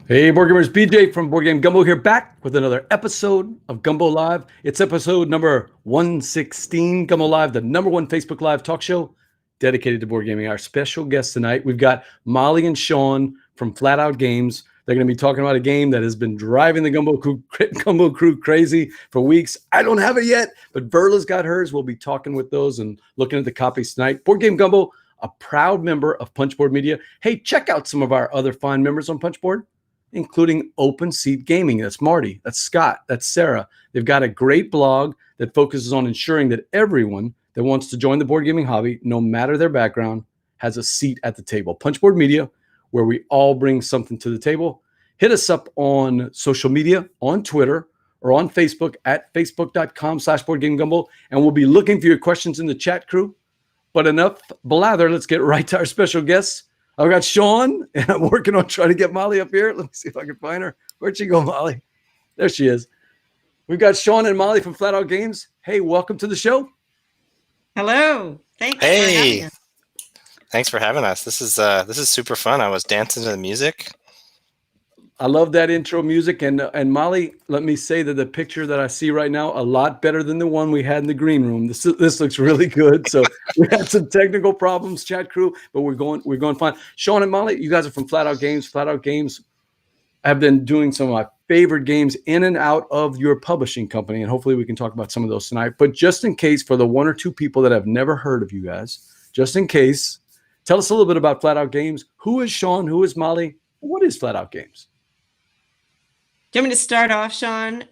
Hey, board gamers, BJ from Board Game Gumbo here, back with another episode of Gumbo Live. It's episode number 116, Gumbo Live, the number one Facebook Live talk show dedicated to board gaming. Our special guests tonight, we've got Molly and Shawn from Flatout Games. They're going to be talking about a game that has been driving the Gumbo crew crazy for weeks. I don't have it yet, but Verla's got hers. We'll be talking with those and looking at the copies tonight. Board Game Gumbo, a proud member of Punchboard Media. Hey, check out some of our other fine members on Punchboard, including Open Seat Gaming. That's Marty, that's Scott, that's Sarah. They've got a great blog that focuses on ensuring that everyone that wants to join the board gaming hobby, no matter their background, has a seat at the table. Punchboard Media, where we all bring something to the table. Hit us up on social media, on Twitter, or on Facebook at facebook.com/boardgamegumbo, and we'll be looking for your questions in the chat, crew. But enough blather, let's get right to our special guests. I've got Shawn, and I'm working on trying to get Molly up here. Let me see if I can find her. Where'd she go, Molly? There she is. We've got Shawn and Molly from Flatout Games. Hey, welcome to the show. Hello. Thanks. Hey. Thanks for having us. This is super fun. I was dancing to the music. I love that intro music. And Molly, let me say that the picture that I see right now, a lot better than the one we had in the green room. This looks really good. So we had some technical problems, chat crew, but we're going fine. Shawn and Molly, you guys are from Flatout Games. Flatout Games have been doing some of my favorite games in and out of your publishing company, and hopefully we can talk about some of those tonight. But just in case, for the one or two people that have never heard of you guys, just in case, tell us a little bit about Flatout Games. Who is Shawn? Who is Molly? What is Flatout Games? Do you want me to start off, Shawn?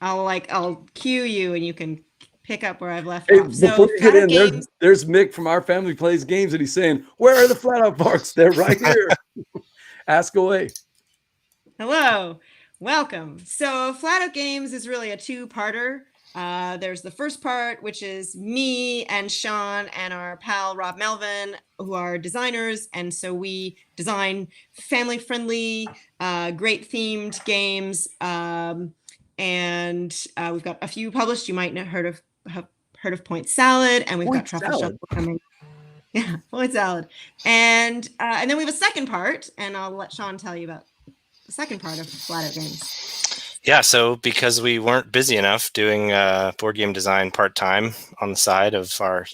I'll cue you and you can pick up where I've left off. So before you get in, there's Mick from Our Family Plays Games, and he's saying, where are the Flatout Parks? They're right here. Ask away. Hello. Welcome. So Flatout Games is really a two-parter. There's the first part, which is me and Shawn and our pal Rob Melvin, who are designers. And so we design family-friendly, great themed games. And we've got a few published. You might have heard of Point Salad, and we've got Truffle Shuffle coming. Yeah, Point Salad. And then we have a second part, and I'll let Shawn tell you about the second part of Flatout Games. Yeah, so because we weren't busy enough doing board game design part-time on the side of our,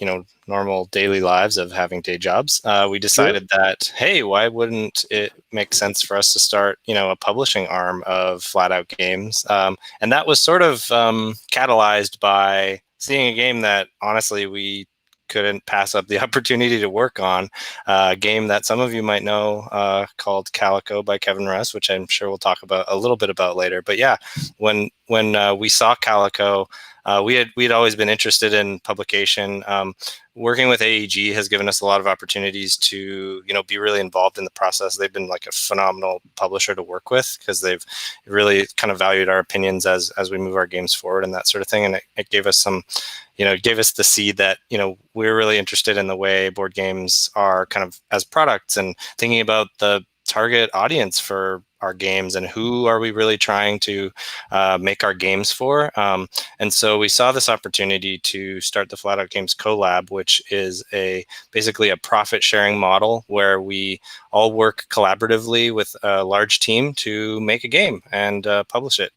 normal daily lives of having day jobs, we decided that, hey, why wouldn't it make sense for us to start, a publishing arm of Flatout Games? And that was sort of catalyzed by seeing a game that, honestly, we couldn't pass up the opportunity to work on, a game that some of you might know called Calico by Kevin Russ, which I'm sure we'll talk about a little bit about later. But yeah, when we saw Calico, we'd always been interested in publication. Working with AEG has given us a lot of opportunities to, be really involved in the process. They've been like a phenomenal publisher to work with because they've really kind of valued our opinions as we move our games forward and that sort of thing. And it gave us some, it gave us the seed that, we're really interested in the way board games are kind of as products and thinking about the target audience for our games and who are we really trying to make our games for. And so we saw this opportunity to start the Flatout Games collab, which is basically a profit sharing model where we all work collaboratively with a large team to make a game and publish it.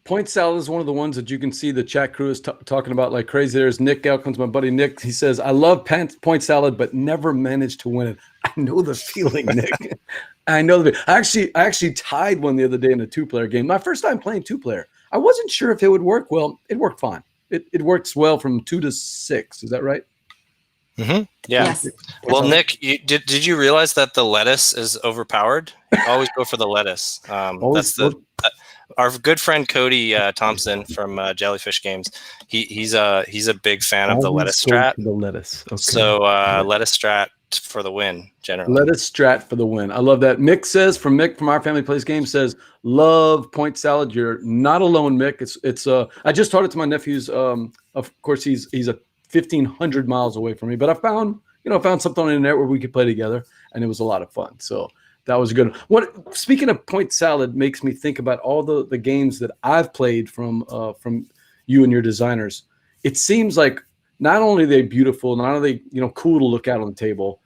Point Salad is one of the ones that you can see the chat crew is talking about like crazy. There's Nick. Out comes my buddy Nick. He says, I love Point Salad, but never managed to win it. I know the feeling, Nick. I know the. I actually tied one the other day in a two-player game. My first time playing two-player. I wasn't sure if it would work. Well, it worked fine. It works well from 2 to 6. Is that right? Mm-hmm. Yeah. Yes. Well, Nick, did you realize that the lettuce is overpowered? Always go for the lettuce. Our good friend Cody Thompson from Jellyfish Games. He's a big fan of the lettuce strat. The lettuce. Okay. So lettuce strat for the win, generally. Lettuce strat for the win. I love that. Mick from Our Family Plays Games says, love Point Salad. You're not alone, Mick. It's I just taught it to my nephews. Of course, he's a 1,500 miles away from me, but I found something on the internet where we could play together, and it was a lot of fun. So that was good. Speaking of Point Salad, makes me think about all the games that I've played from you and your designers. It seems like not only are they beautiful, not only are they cool to look at on the table,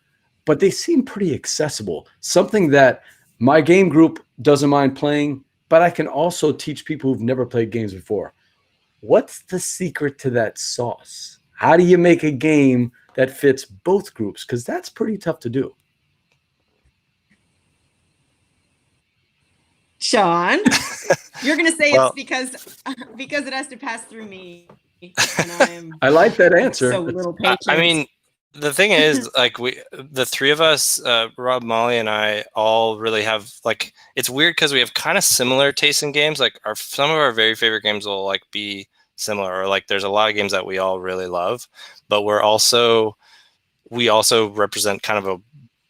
but they seem pretty accessible. Something that My game group doesn't mind playing, but I can also teach people who've never played games before. What's the secret to that sauce? How do you make a game that fits both groups? Because that's pretty tough to do. Sean, you're going to say Well- it's because it has to pass through me. And I like that answer. so little patient. I mean, the thing is, like, the three of us, Rob, Molly, and I, all really have, like, it's weird because we have kind of similar tastes in games. Like, some of our very favorite games will like be similar, or like there's a lot of games that we all really love, but we also represent kind of a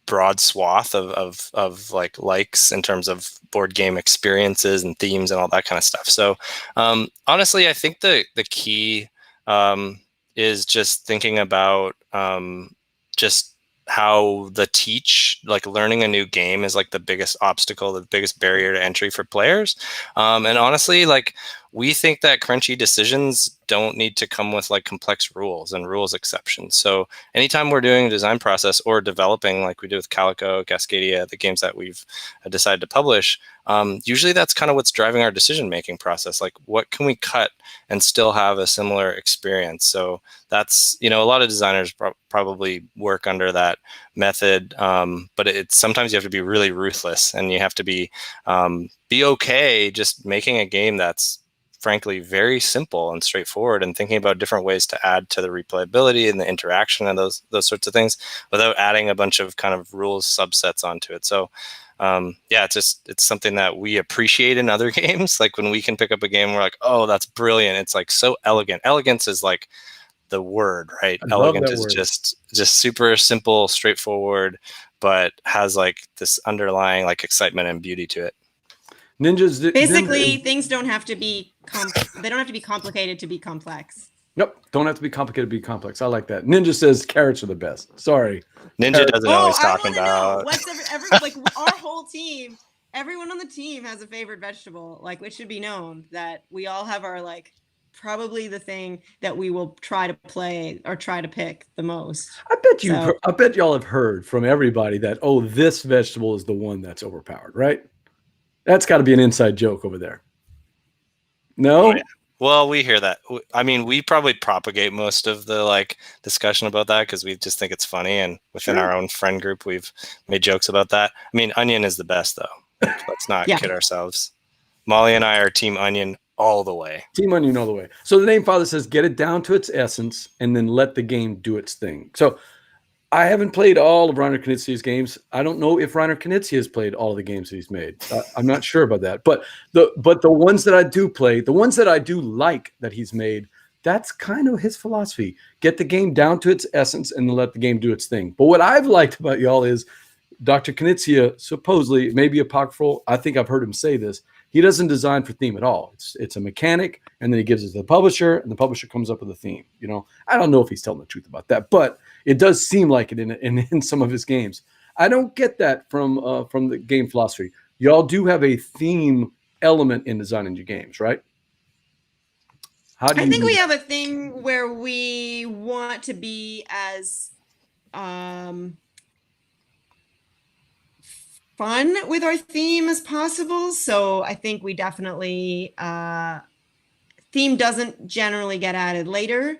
broad swath of like likes in terms of board game experiences and themes and all that kind of stuff. So honestly, I think the key is just thinking about just how like learning a new game is like the biggest obstacle, the biggest barrier to entry for players. And honestly, like, we think that crunchy decisions don't need to come with like complex rules and rules exceptions. So anytime we're doing a design process or developing, like we do with Calico, Cascadia, the games that we've decided to publish, usually that's kind of what's driving our decision-making process. Like, what can we cut and still have a similar experience? So that's, a lot of designers probably work under that method, but it's sometimes you have to be really ruthless, and you have to be okay just making a game that's frankly very simple and straightforward, and thinking about different ways to add to the replayability and the interaction and those sorts of things without adding a bunch of kind of rules subsets onto it. So it's something that we appreciate in other games. Like, when we can pick up a game, we're like, oh, that's brilliant. It's like so elegant. Elegance is like the word, right? Elegant is just super simple, straightforward, but has like this underlying like excitement and beauty to it. Ninjas. Basically, things don't have to be they don't have to be complicated to be complex. Nope, don't have to be complicated to be complex. I like that. Ninja says carrots are the best. Sorry, Ninja doesn't know what he's talking about. What's like our whole team? Everyone on the team has a favorite vegetable. Like, it should be known that we all have our, like, probably the thing that we will try to play or try to pick the most. I bet y'all have heard from everybody that, oh, this vegetable is the one that's overpowered, right? That's got to be an inside joke over there. No? Oh, yeah. Well, we hear that. I mean, we probably propagate most of the like discussion about that because we just think it's funny, and within our own friend group, we've made jokes about that. I mean, onion is the best, though. Let's not kid ourselves. Molly and I are Team Onion all the way. Team Onion all the way. So the name father says, get it down to its essence and then let the game do its thing. So I haven't played all of Reiner Knizia's games. I don't know if Reiner Knizia has played all of the games that he's made. I'm not sure about that. But the ones that I do play, the ones that I do like that he's made, that's kind of his philosophy. Get the game down to its essence and then let the game do its thing. But what I've liked about y'all is Dr. Knizia, supposedly, maybe apocryphal, I think I've heard him say this, he doesn't design for theme at all. It's a mechanic, and then he gives it to the publisher, and the publisher comes up with a theme. I don't know if he's telling the truth about that, but it does seem like it in some of his games. I don't get that from the game philosophy. Y'all do have a theme element in designing your games, right? I think we have a thing where we want to be as fun with our theme as possible. So I think we definitely theme doesn't generally get added later,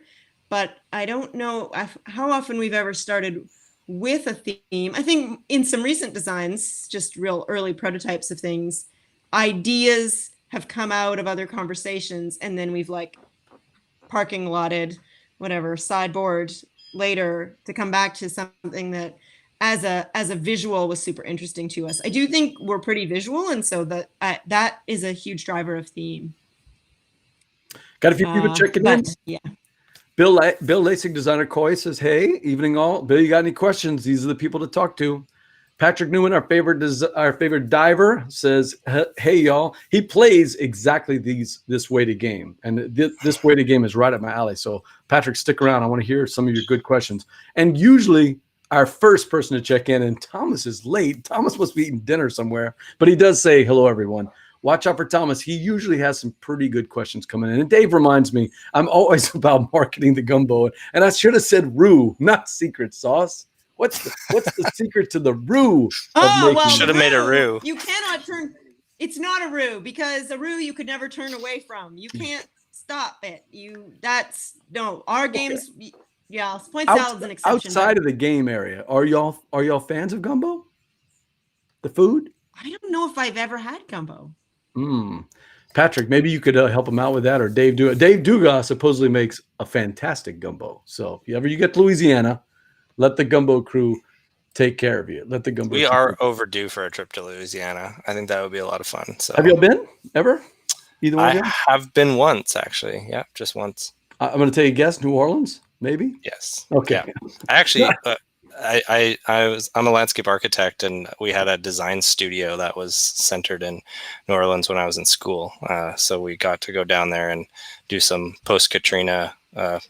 but I don't know how often we've ever started with a theme. I think in some recent designs, just real early prototypes of things, ideas have come out of other conversations, and then we've like parking lotted, whatever, sideboard later to come back to something that as a visual was super interesting to us. I do think we're pretty visual, and so that is a huge driver of theme. Got a few people checking in. Yeah. Bill Lasing, designer Koi, says, hey, evening all. Bill, you got any questions? These are the people to talk to. Patrick Newman, our favorite diver, says, hey, y'all. He plays exactly this weighted game. And this weighted game is right up my alley. So, Patrick, stick around. I want to hear some of your good questions. And usually, our first person to check in, and Thomas is late. Thomas must be eating dinner somewhere. But he does say, hello, everyone. Watch out for Thomas. He usually has some pretty good questions coming in. And Dave reminds me, I'm always about marketing the gumbo. And I should have said roux, not secret sauce. What's the secret to the roux? Oh, well, Should have made a roux. You cannot turn. It's not a roux because a roux you could never turn away from. You can't stop it. Our games. Yeah, point salad's an exception. Outside of the game area, are y'all fans of gumbo? The food? I don't know if I've ever had gumbo. Patrick, maybe you could help him out with that, or Dave Dugas. Dave Dugas supposedly makes a fantastic gumbo. So if you get to Louisiana, let the gumbo crew take care of you. Let the gumbo. We are overdue for a trip to Louisiana. I think that would be a lot of fun. So have you been ever? Either one? I have been once, actually. Yeah, just once. I'm going to take a guess. New Orleans, maybe. Yes. Okay. Yeah. Actually, I'm a landscape architect, and we had a design studio that was centered in New Orleans when I was in school. So we got to go down there and do some post-Katrina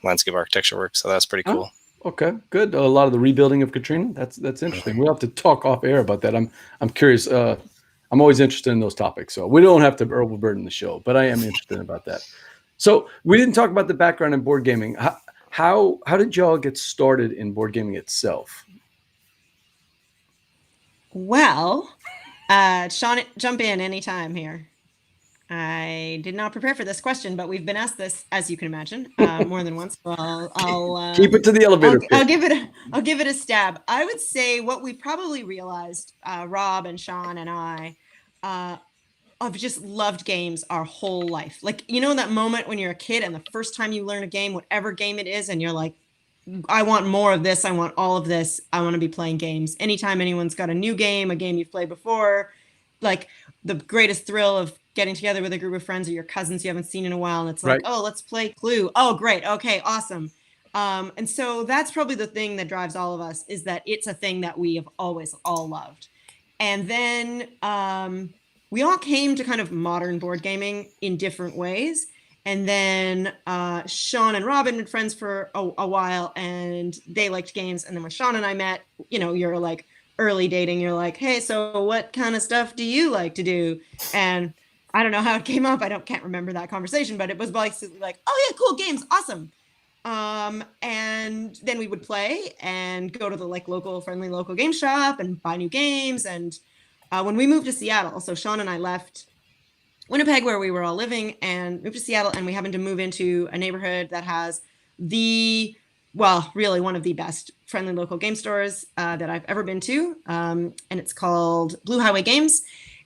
landscape architecture work. So that's pretty cool. Okay, good. A lot of the rebuilding of Katrina. That's interesting. We'll have to talk off air about that. I'm curious. I'm always interested in those topics. So we don't have to overburden the show, but I am interested about that. So we didn't talk about the background in board gaming. How did y'all get started in board gaming itself? Well, Sean, jump in anytime here. I did not prepare for this question, but we've been asked this, as you can imagine, more than once. So I'll keep it to the elevator. I'll give it a stab. I would say what we probably realized, Rob and Sean and I, I've just loved games our whole life. Like, that moment when you're a kid and the first time you learn a game, whatever game it is, and you're like, I want more of this. I want all of this. I want to be playing games. Anytime anyone's got a new game, a game you've played before, like the greatest thrill of getting together with a group of friends or your cousins you haven't seen in a while. And it's like, oh, let's play Clue. Oh, great. Okay, awesome. And so that's probably the thing that drives all of us, is that it's a thing that we have always all loved. And then we all came to kind of modern board gaming in different ways. And then Sean and Rob had been friends for a while, and they liked games. And then when Sean and I met, you're like early dating. You're like, hey, so what kind of stuff do you like to do? And I don't know how it came up. Can't remember that conversation, but it was basically like, oh yeah, cool, games, awesome. And then we would play and go to the friendly local game shop and buy new games. And when we moved to Seattle, so Sean and I left Winnipeg, where we were all living, and moved to Seattle, and we happened to move into a neighborhood that has really one of the best friendly local game stores that I've ever been to. And it's called Blue Highway Games.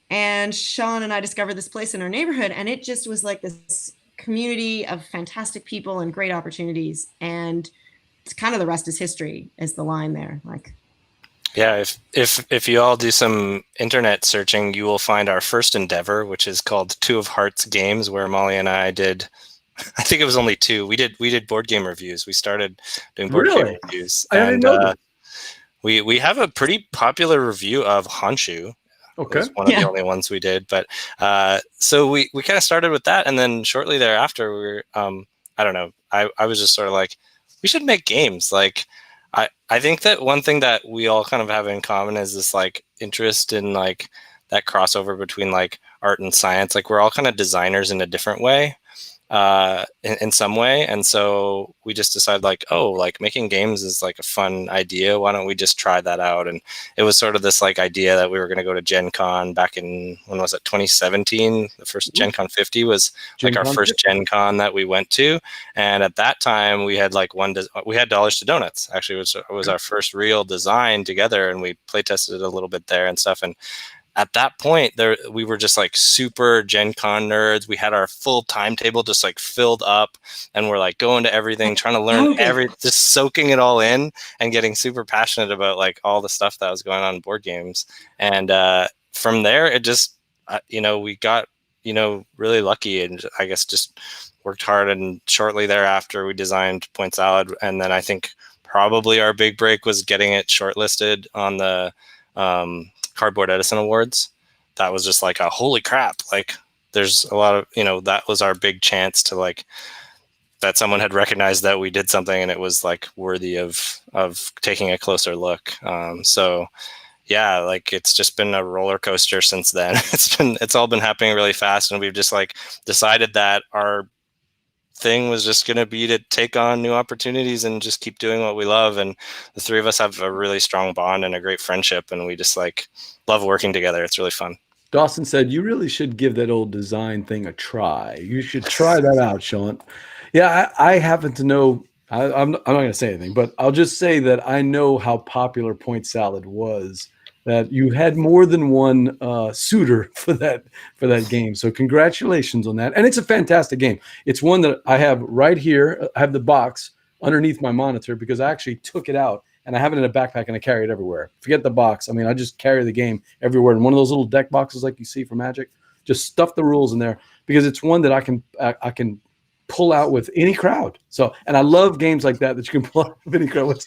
And Sean and I discovered this place in our neighborhood, and it just was like this community of fantastic people and great opportunities. And it's kind of the rest is history, is the line there. Like, yeah, if you all do some internet searching, you will find our first endeavor, which is called Two of Hearts Games, where Molly and I did, I think it was only two. We did board game reviews. We started doing board game reviews. I didn't know that. We have a pretty popular review of Honshu. Okay. It was one of the only ones we did. But so we kind of started with that. And then shortly thereafter, we were, I don't know, I was just sort of like, we should make games. Like, I think that one thing that we all kind of have in common is this like interest in like that crossover between like art and science. Like, we're all kind of designers in a different way. In some way. And so we just decided like, oh, like making games is like a fun idea. Why don't we just try that out? And it was sort of this like idea that we were going to go to Gen Con back in, when was it, 2017? The first Gen Con 50 was like our first Gen Con that we went to. And at that time we had like we had Dollars to Donuts, actually, which was our first real design together. And we play tested it a little bit there and stuff. And at that point, we were just like super Gen Con nerds. We had our full timetable just like filled up, and we're like going to everything, trying to learn just soaking it all in and getting super passionate about like all the stuff that was going on in board games. And from there, it just, we got, really lucky, and I guess just worked hard. And shortly thereafter, we designed Point Salad. And then I think probably our big break was getting it shortlisted on the Cardboard Edison Awards. That was just like a holy crap, like there's a lot of, that was our big chance to like, that someone had recognized that we did something and it was like worthy of taking a closer look. So yeah, like it's just been a roller coaster since then. It's all been happening really fast, and we've just like decided that our thing was just going to be to take on new opportunities and just keep doing what we love. And the three of us have a really strong bond and a great friendship, and we just like love working together. It's really fun. Dawson said, you really should give that old design thing a try. You should try that out, Sean. Yeah, I happen to know, I'm not going to say anything, but I'll just say that I know how popular Point Salad was, that you had more than one suitor for that game. So congratulations on that. And it's a fantastic game. It's one that I have right here. I have the box underneath my monitor because I actually took it out and I have it in a backpack and I carry it everywhere. Forget the box. I mean, I just carry the game everywhere. And one of those little deck boxes like you see for Magic, just stuff the rules in there because it's one that I can pull out with any crowd. So, and I love games like that you can pull out with any crowd.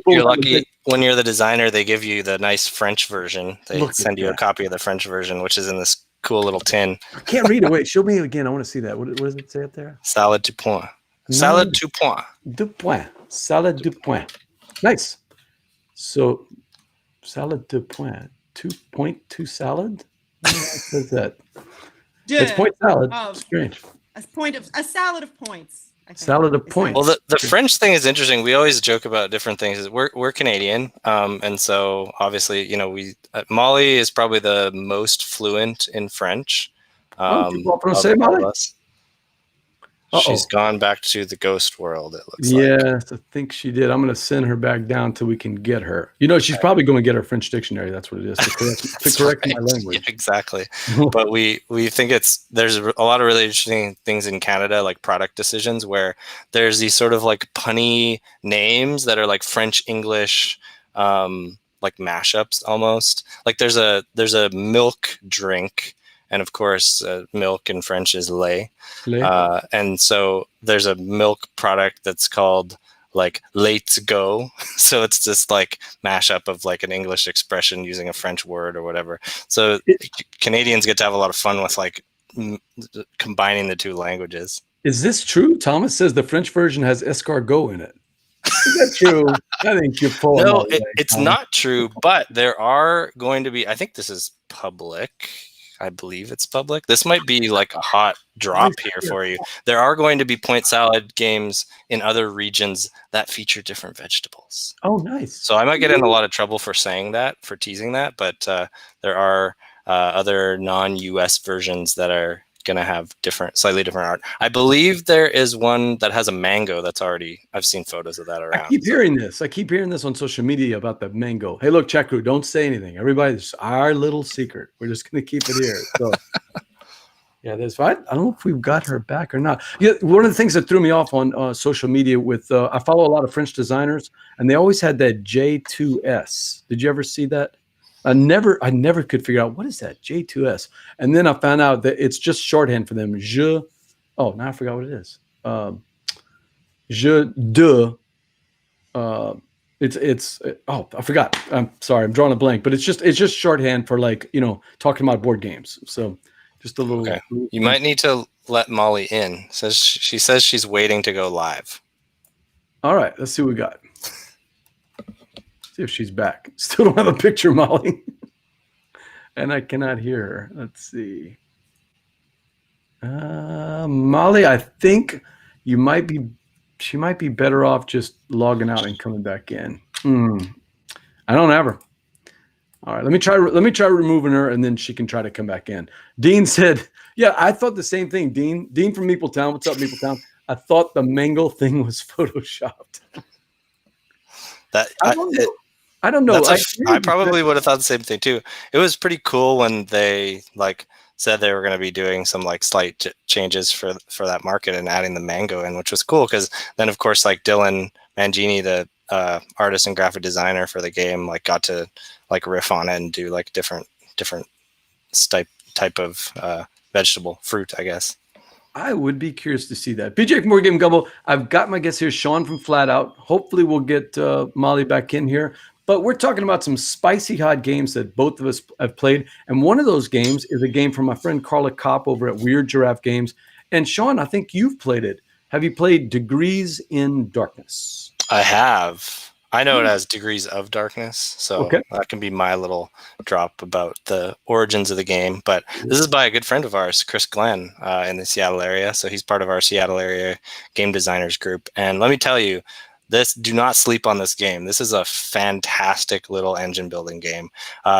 You're lucky when you're the designer, they give you the nice French version. They send you a copy of the French version, which is in this cool little tin. I can't read it. Wait, show me again. I want to see that. What does it say up there? Salad du point. Salad du point. Du point. Salad du point. Nice. So, salad de point. 2.2 salad? What is that? It's point salad. Oh, strange. A salad of points. Salad of points. Well, the French thing is interesting. We always joke about different things. We're Canadian, and so obviously, you know, Molly is probably the most fluent in French. Molly? She's gone back to the ghost world, it looks like. Yes, I think she did. I'm going to send her back down till we can get her. You know, she's probably going to get her French dictionary. That's what it is, to correct my language. Yeah, exactly. But we think there's a lot of really interesting things in Canada, like product decisions, where there's these sort of like punny names that are like French, English, like mashups almost. Like there's a milk drink. And of course, milk in French is lait. And so there's a milk product that's called like Let's Go. So it's just like mashup of like an English expression using a French word or whatever. So Canadians get to have a lot of fun with like combining the two languages. Is this true? Thomas says the French version has escargot in it. Is that true? I think you're pulling. No, it's not true, but there are going to be, I think this is public. I believe it's public. This might be like a hot drop here for you. There are going to be point salad games in other regions that feature different vegetables. Oh, nice. So I might get in a lot of trouble for saying that, for teasing that, but there are other non-US versions that are going to have slightly different art. I believe there is one that has a mango that's already, I've seen photos of that around. I keep hearing this on social media about the mango. Hey, look, chat crew, don't say anything. Everybody's our little secret. We're just going to keep it here. So yeah, there's, I don't know if we've got her back or not. Yeah, one of the things that threw me off on social media with, I follow a lot of French designers and they always had that J2S. Did you ever see that? I never could figure out what is that J2S, and then I found out that it's just shorthand for them. Now I forgot what it is. I forgot. I'm sorry, I'm drawing a blank, but it's just shorthand for like, you know, talking about board games. So just a little. Okay. You might need to let Molly in. She says she's waiting to go live. All right, let's see what we got. See if she's back. Still don't have a picture, Molly. And I cannot hear her. Let's see. Molly, I think she might be better off just logging out and coming back in. I don't have her. All right, let me try removing her and then she can try to come back in. Dean said, yeah, I thought the same thing. Dean from Meepletown. What's up, Meepletown? I thought the mango thing was photoshopped. I don't know. I probably would have thought the same thing too. It was pretty cool when they like said they were going to be doing some like slight changes for that market and adding the mango in, which was cool because then of course like Dylan Mangini, the artist and graphic designer for the game, like got to like riff on it and do like different type of vegetable fruit, I guess. I would be curious to see that. BJ from Board Game Gumbo. I've got my guest here, Sean from Flatout. Hopefully we'll get Molly back in here. But we're talking about some spicy hot games that both of us have played. And one of those games is a game from my friend Carla Kopp over at Weird Giraffe Games. And Sean, I think you've played it. Have you played Degrees in Darkness? I have. I know it as Degrees of Darkness, so Okay. that can be my little drop about the origins of the game. But this is by a good friend of ours, Chris Glenn, in the Seattle area. So he's part of our Seattle area game designers group. And let me tell you, do not sleep on this game. This is a fantastic little engine building game.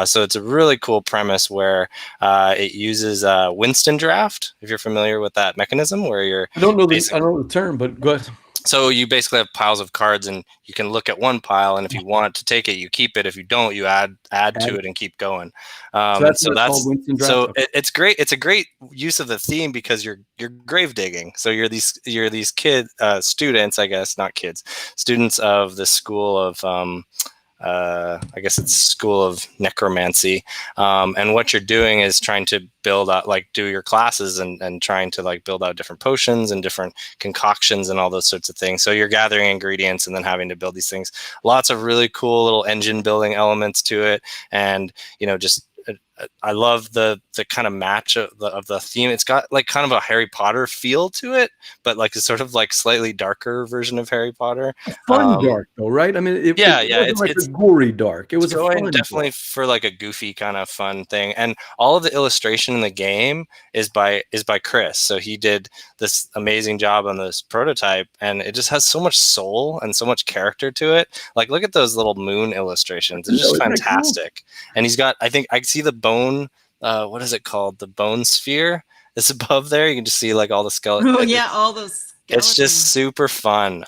So it's a really cool premise where it uses Winston draft, if you're familiar with that mechanism, where you're I don't know the term, but go ahead. So you basically have piles of cards, and you can look at one pile, and if you want to take it, you keep it. If you don't, you add to it and keep going. It's great. It's a great use of the theme because you're grave digging. So you're these students, I guess, not kids, students of the school of I guess it's School of Necromancy. And what you're doing is trying to build out, do your classes and trying to build out different potions and different concoctions and all those sorts of things. So you're gathering ingredients and then having to build these things. Lots of really cool little engine building elements to it. And, I love the kind of match of the theme. It's got kind of a Harry Potter feel to it, but a sort of slightly darker version of Harry Potter. Fun dark though, right? I mean, it's a gory dark. It was definitely dark. For a goofy kind of fun thing. And all of the illustration in the game is by Chris. So he did this amazing job on this prototype, and it just has so much soul and so much character to it. Look at those little moon illustrations. It's just fantastic. Cool? And he's got, I think I see the bone, what is it called? The bone sphere is above there. You can just see all the skeletons. Oh yeah, all those skeletons. It's just super fun.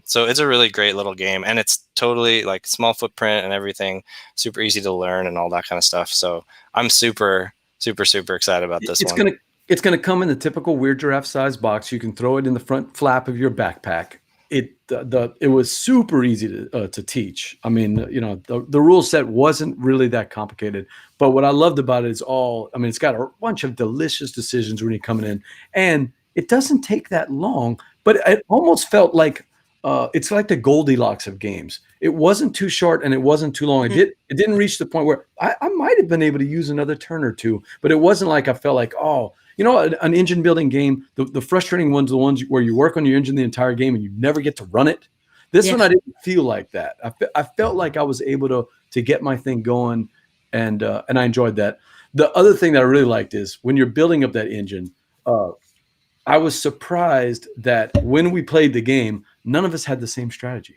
So it's a really great little game, and it's totally small footprint and everything, super easy to learn and all that kind of stuff. So I'm super, super, super excited about this one. It's gonna come in the typical Weird Giraffe size box. You can throw it in the front flap of your backpack. It was super easy to teach. I mean, the rule set wasn't really that complicated, but what I loved about it is it's got a bunch of delicious decisions when you're coming in, and it doesn't take that long, but it almost felt like it's like the Goldilocks of games. It wasn't too short and it wasn't too long. It didn't reach the point where I might have been able to use another turn or two, but it wasn't like I felt like, an engine building game, the frustrating ones, the ones where you work on your engine the entire game and you never get to run it. This one, I didn't feel like that. I felt like I was able to get my thing going, and I enjoyed that. The other thing that I really liked is when you're building up that engine, I was surprised that when we played the game, none of us had the same strategy.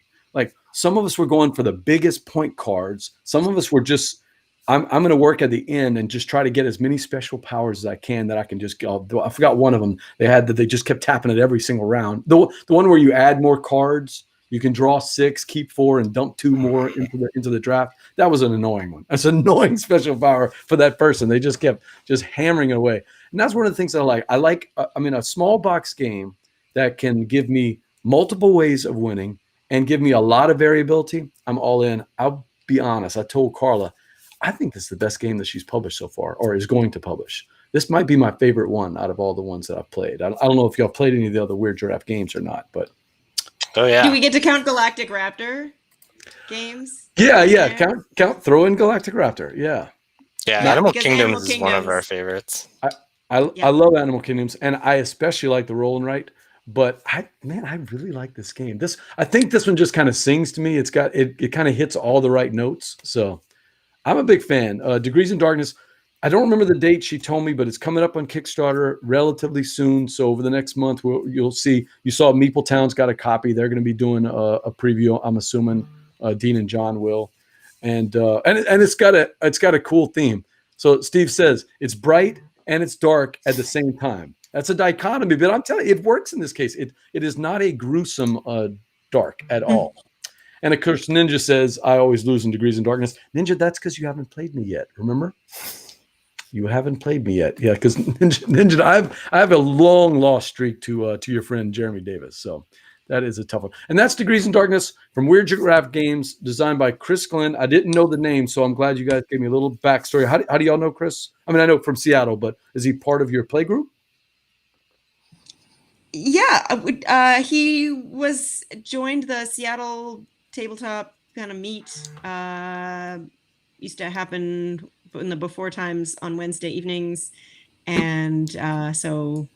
Some of us were going for the biggest point cards. Some of us were just, I'm going to work at the end and just try to get as many special powers as I can that I can just go. I forgot one of them. They just kept tapping it every single round. The one where you add more cards, you can draw 6, keep 4, and dump 2 more into the draft. That was an annoying one. That's an annoying special power for that person. They just kept hammering it away. And that's one of the things that I like. A small box game that can give me multiple ways of winning and give me a lot of variability. I'm all in. I'll be honest. I told Carla, I think this is the best game that she's published so far, or is going to publish. This might be my favorite one out of all the ones that I've played. I don't know if y'all played any of the other Weird Giraffe games or not, but. Oh yeah. Do we get to count Galactic Raptor games? Yeah. Count. Throw in Galactic Raptor. Yeah. Yeah. Animal Kingdoms is one of our favorites. I love Animal Kingdoms, and I especially like the roll and write. But I really like this game. I think this one just kind of sings to me. It kind of hits all the right notes. So I'm a big fan. Degrees in Darkness. I don't remember the date she told me, but it's coming up on Kickstarter relatively soon. So over the next month, you'll see. You saw Meeple Town's got a copy. They're going to be doing a preview. I'm assuming Dean and John will, and it's got a cool theme. So Steve says it's bright and it's dark at the same time. That's a dichotomy, but I'm telling you, it works in this case. It is not a gruesome dark at all. And of course, Ninja says, I always lose in Degrees in Darkness. Ninja, that's because you haven't played me yet. Remember? You haven't played me yet. Yeah, because Ninja, I have a long lost streak to your friend Jeremy Davis. So that is a tough one. And that's Degrees in Darkness from Weird Giraffe Games, designed by Chris Glenn. I didn't know the name, so I'm glad you guys gave me a little backstory. How do y'all know Chris? I mean, I know from Seattle, but is he part of your play group? Yeah, he joined the Seattle tabletop kind of meet. Used to happen in the before times on Wednesday evenings, and so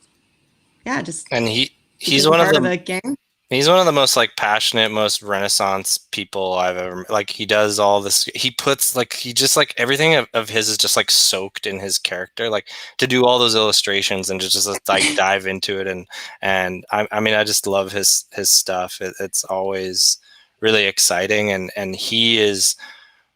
yeah, just and he's one of the gang. He's one of the most like passionate, most Renaissance people I've ever like. He does all this. He puts like he just like everything of his is just like soaked in his character. Like to do all those illustrations and just like dive into it and I mean I just love his stuff. It's always really exciting and he is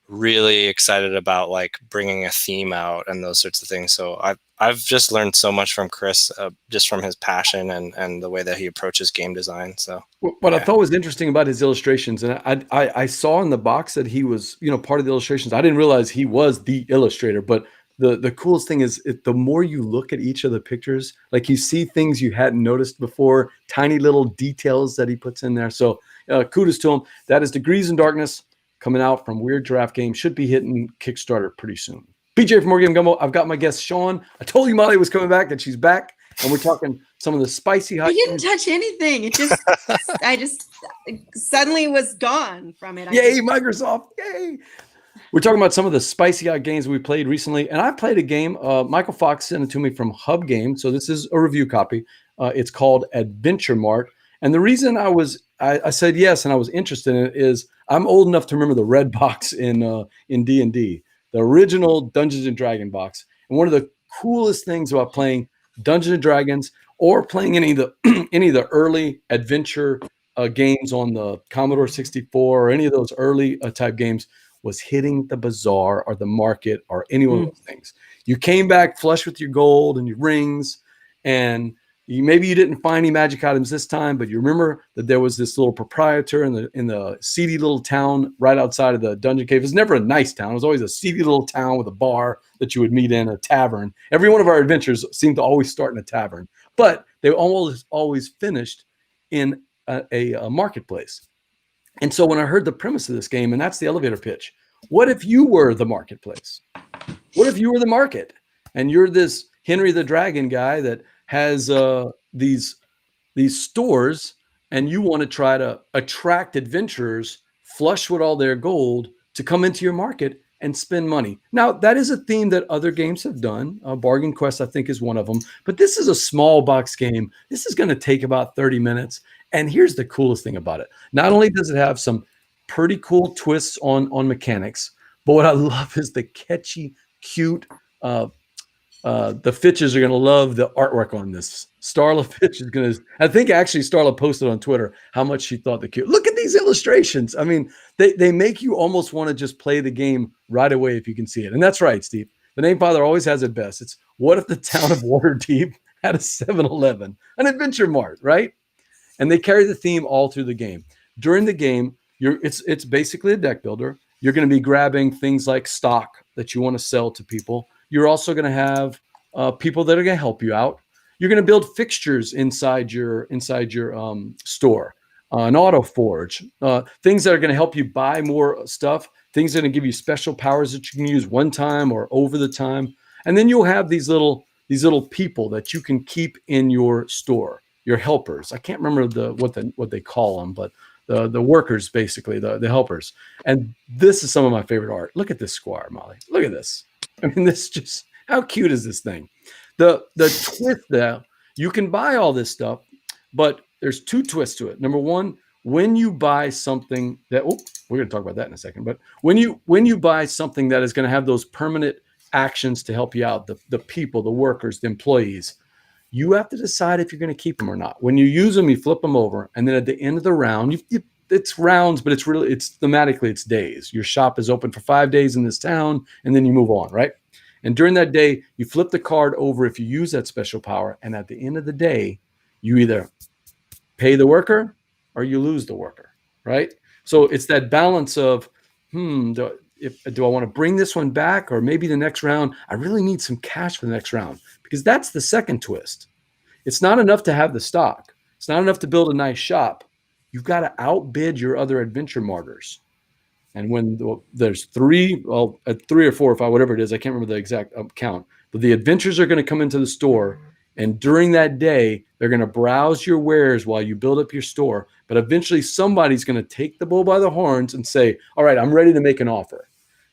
really excited about like bringing a theme out and those sorts of things. So I've just learned so much from Chris, just from his passion and the way that he approaches game design. So what I thought was interesting about his illustrations, and I saw in the box that he was, part of the illustrations. I didn't realize he was the illustrator, but the coolest thing is the more you look at each of the pictures, like you see things you hadn't noticed before, tiny little details that he puts in there. So kudos to him. That is Degrees in Darkness, coming out from Weird Giraffe Games. Should be hitting Kickstarter pretty soon. BJ from Board Game Gumbo. I've got my guest Shawn. I told you Molly was coming back, and she's back. And we're talking some of the spicy hot. I didn't touch anything. It just, I just suddenly was gone from it. Yay, Microsoft! Yay! We're talking about some of the spicy hot games we played recently, and I played a game. Michael Fox sent it to me from Hub Game, so this is a review copy. It's called Adventure Mart, and the reason I said yes and I was interested in it is I'm old enough to remember the red box in D&D, the original Dungeons and Dragon box, and one of the coolest things about playing Dungeons and Dragons or playing any of the early adventure games on the Commodore 64 or any of those early type games was hitting the bazaar or the market or any one of those things. You came back flush with your gold and your rings, and maybe you didn't find any magic items this time, but you remember that there was this little proprietor in the seedy little town right outside of the dungeon cave. It was never a nice town. It was always a seedy little town with a bar that you would meet in, a tavern. Every one of our adventures seemed to always start in a tavern, but they always finished in a marketplace. And so when I heard the premise of this game, and that's the elevator pitch, what if you were the marketplace? What if you were the market and you're this Henry the Dragon guy that has these stores, and you want to try to attract adventurers flush with all their gold to come into your market and spend money. Now, that is a theme that other games have done. Bargain Quest, I think, is one of them. But this is a small box game. This is going to take about 30 minutes. And here's the coolest thing about it. Not only does it have some pretty cool twists on mechanics, but what I love is the catchy, cute, the Fitches are going to love the artwork on this. Starla Fitch is going to, I think actually Starla posted on Twitter how much she thought the cute. Look at these illustrations. I mean, they make you almost want to just play the game right away if you can see it. And that's right, Steve. The Name Father always has it best. It's what if the town of Waterdeep had a 7-Eleven, an Adventure Mart, right? And they carry the theme all through the game. During the game, it's basically a deck builder. You're going to be grabbing things like stock that you want to sell to people. You're also going to have people that are going to help you out. You're going to build fixtures inside your store, an auto forge, things that are going to help you buy more stuff, things that are going to give you special powers that you can use one time or over the time. And then you'll have these little people that you can keep in your store, your helpers. I can't remember what they call them, but the workers, basically, the helpers. And this is some of my favorite art. Look at this squire, Molly. Look at this. I mean, this just, how cute is this thing? The twist there, you can buy all this stuff, but there's two twists to it. Number one, when you buy something that, we're going to talk about that in a second, but when you buy something that is going to have those permanent actions to help you out, the people, the workers, the employees, you have to decide if you're going to keep them or not. When you use them, you flip them over, and then at the end of the round, it's rounds, but it's thematically, it's days. Your shop is open for 5 days in this town, and then you move on, right? And during that day, you flip the card over if you use that special power, and at the end of the day, you either pay the worker or you lose the worker, right? So it's that balance of, do I want to bring this one back, or maybe the next round, I really need some cash for the next round, because that's the second twist. It's not enough to have the stock. It's not enough to build a nice shop. You've got to outbid your other adventure martyrs. And when there's 3 or 4 or 5, whatever it is, I can't remember the exact count, but the adventurers are going to come into the store, and during that day, they're going to browse your wares while you build up your store. But eventually somebody's going to take the bull by the horns and say, all right, I'm ready to make an offer.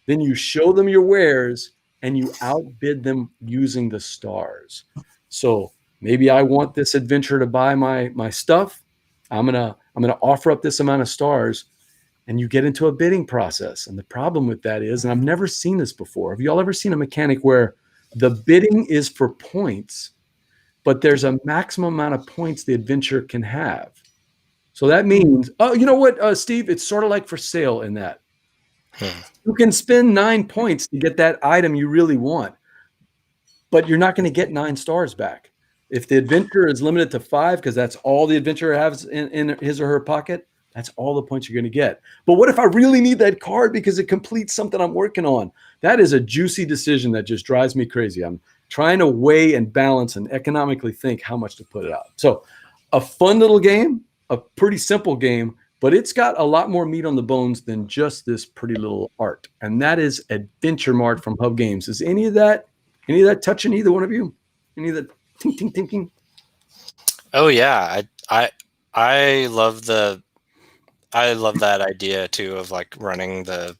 Then you show them your wares and you outbid them using the stars. So maybe I want this adventurer to buy my stuff. I'm going to I'm going to offer up this amount of stars. And you get into a bidding process. And the problem with that is, and I've never seen this before. Have you all ever seen a mechanic where the bidding is for points, but there's a maximum amount of points the adventurer can have? So that means, oh, you know what, Steve? It's sort of like for sale in that. You can spend 9 points to get that item you really want, but you're not going to get 9 stars back. If the adventurer is limited to 5, because that's all the adventurer has in his or her pocket, that's all the points you're going to get. But what if I really need that card because it completes something I'm working on? That is a juicy decision that just drives me crazy. I'm trying to weigh and balance and economically think how much to put it out. So a fun little game, a pretty simple game, but it's got a lot more meat on the bones than just this pretty little art. And that is Adventure Mart from Hub Games. Is any of that touching either one of you? Any of that thinking? Oh yeah, I love that idea too of like running the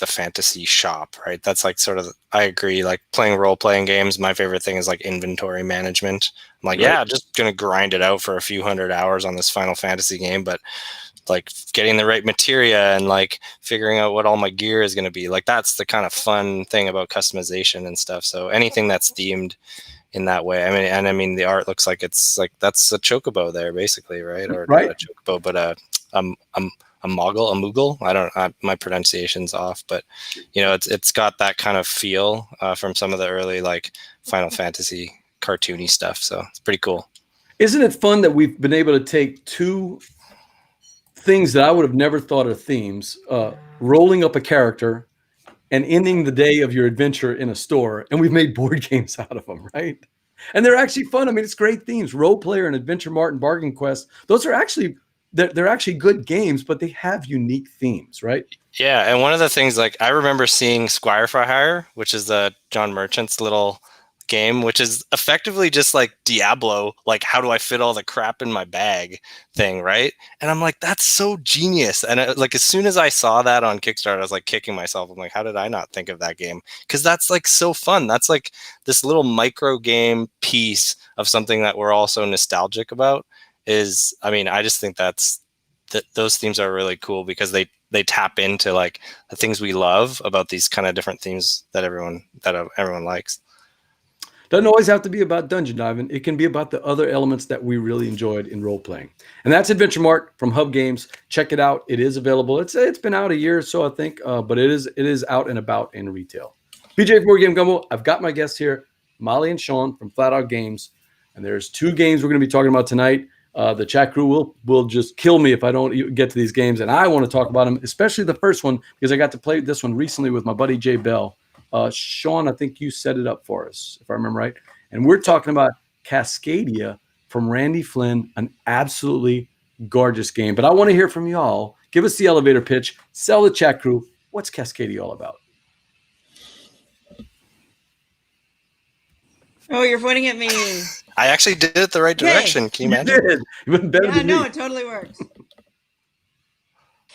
fantasy shop, right? That's like sort of, I agree, like playing role-playing games, my favorite thing is like inventory management. I'm like, yeah, just gonna grind it out for a few hundred hours on this Final Fantasy game, but like getting the right materia and like figuring out what all my gear is going to be, like that's the kind of fun thing about customization and stuff. So anything that's themed in that way, I mean the art looks like it's like that's a chocobo there basically, right? Or not a chocobo, but a moogle. I don't, my pronunciation's off, but you know, it's got that kind of feel from some of the early like Final Fantasy cartoony stuff. So it's pretty cool. Isn't it fun that we've been able to take two things that I would have never thought are themes, rolling up a character and ending the day of your adventure in a store, and we've made board games out of them, right? And they're actually fun. I mean, it's great themes. Role Player and Adventure Mart and Bargain Quest, those are actually, they're actually good games, but they have unique themes, right? Yeah, and one of the things, like I remember seeing Squire for Hire, which is the John Merchant's little game, which is effectively just like Diablo, like how do I fit all the crap in my bag thing, right? And I'm like, that's so genius. And like as soon as I saw that on Kickstarter, I was like kicking myself. I'm like, how did I not think of that game? Because that's like so fun. That's like this little micro game piece of something that we're all so nostalgic about. Is, I mean, I just think those themes are really cool because they tap into like the things we love about these kind of different themes that everyone likes. Doesn't always have to be about dungeon diving. It can be about the other elements that we really enjoyed in role playing. And that's Adventure Mart from Hub Games. Check it out. It is available. It's been out a year or so, I think, but it is out and about in retail. BJ Board Game Gumbo, I've got my guests here, Molly and Shawn from Flatout Games. And there's 2 games we're going to be talking about tonight. The chat crew will just kill me if I don't get to these games. And I want to talk about them, especially the first one, because I got to play this one recently with my buddy Jay Bell. Shawn, I think you set it up for us, if I remember right. And we're talking about Cascadia from Randy Flynn, an absolutely gorgeous game. But I want to hear from y'all. Give us the elevator pitch. Sell the chat crew. What's Cascadia all about? Oh, you're pointing at me. I actually did it the right direction. Can you imagine? Did. You've been better than me. No, it totally works.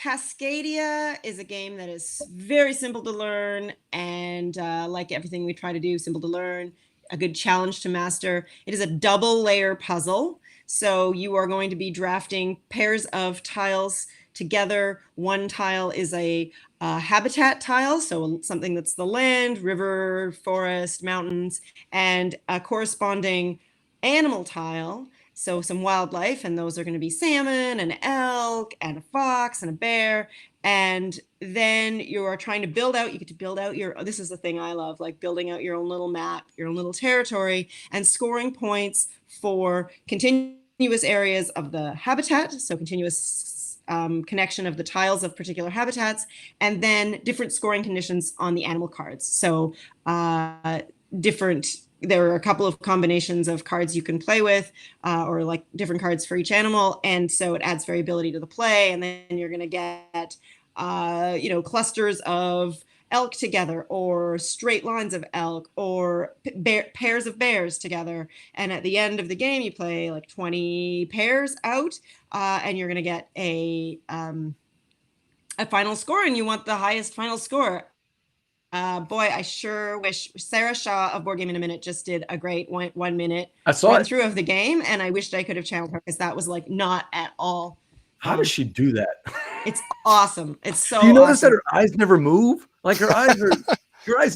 Cascadia is a game that is very simple to learn and like everything we try to do, simple to learn, a good challenge to master. It is a double layer puzzle. So you are going to be drafting pairs of tiles together. One tile is a habitat tile, so something that's the land, river, forest, mountains, and a corresponding animal tile. So some wildlife, and those are going to be salmon, an elk, and a fox, and a bear. And then you are trying to build out, you get to build out this is the thing I love, like building out your own little map, your own little territory, and scoring points for continuous areas of the habitat, so continuous connection of the tiles of particular habitats, and then different scoring conditions on the animal cards. So there are a couple of combinations of cards you can play with, or like different cards for each animal. And so it adds variability to the play. And then you're going to get, clusters of elk together, or straight lines of elk, or pairs of bears together. And at the end of the game, you play like 20 pairs out, and you're going to get a final score, and you want the highest final score. Boy, I sure wish Sarah Shaw of Board Game in a Minute just did a great 1 minute run through of the game, and I wished I could have channeled her because that was like not at all How does she do that? It's awesome. It's so Do you notice awesome. that her eyes never move? Like her eyes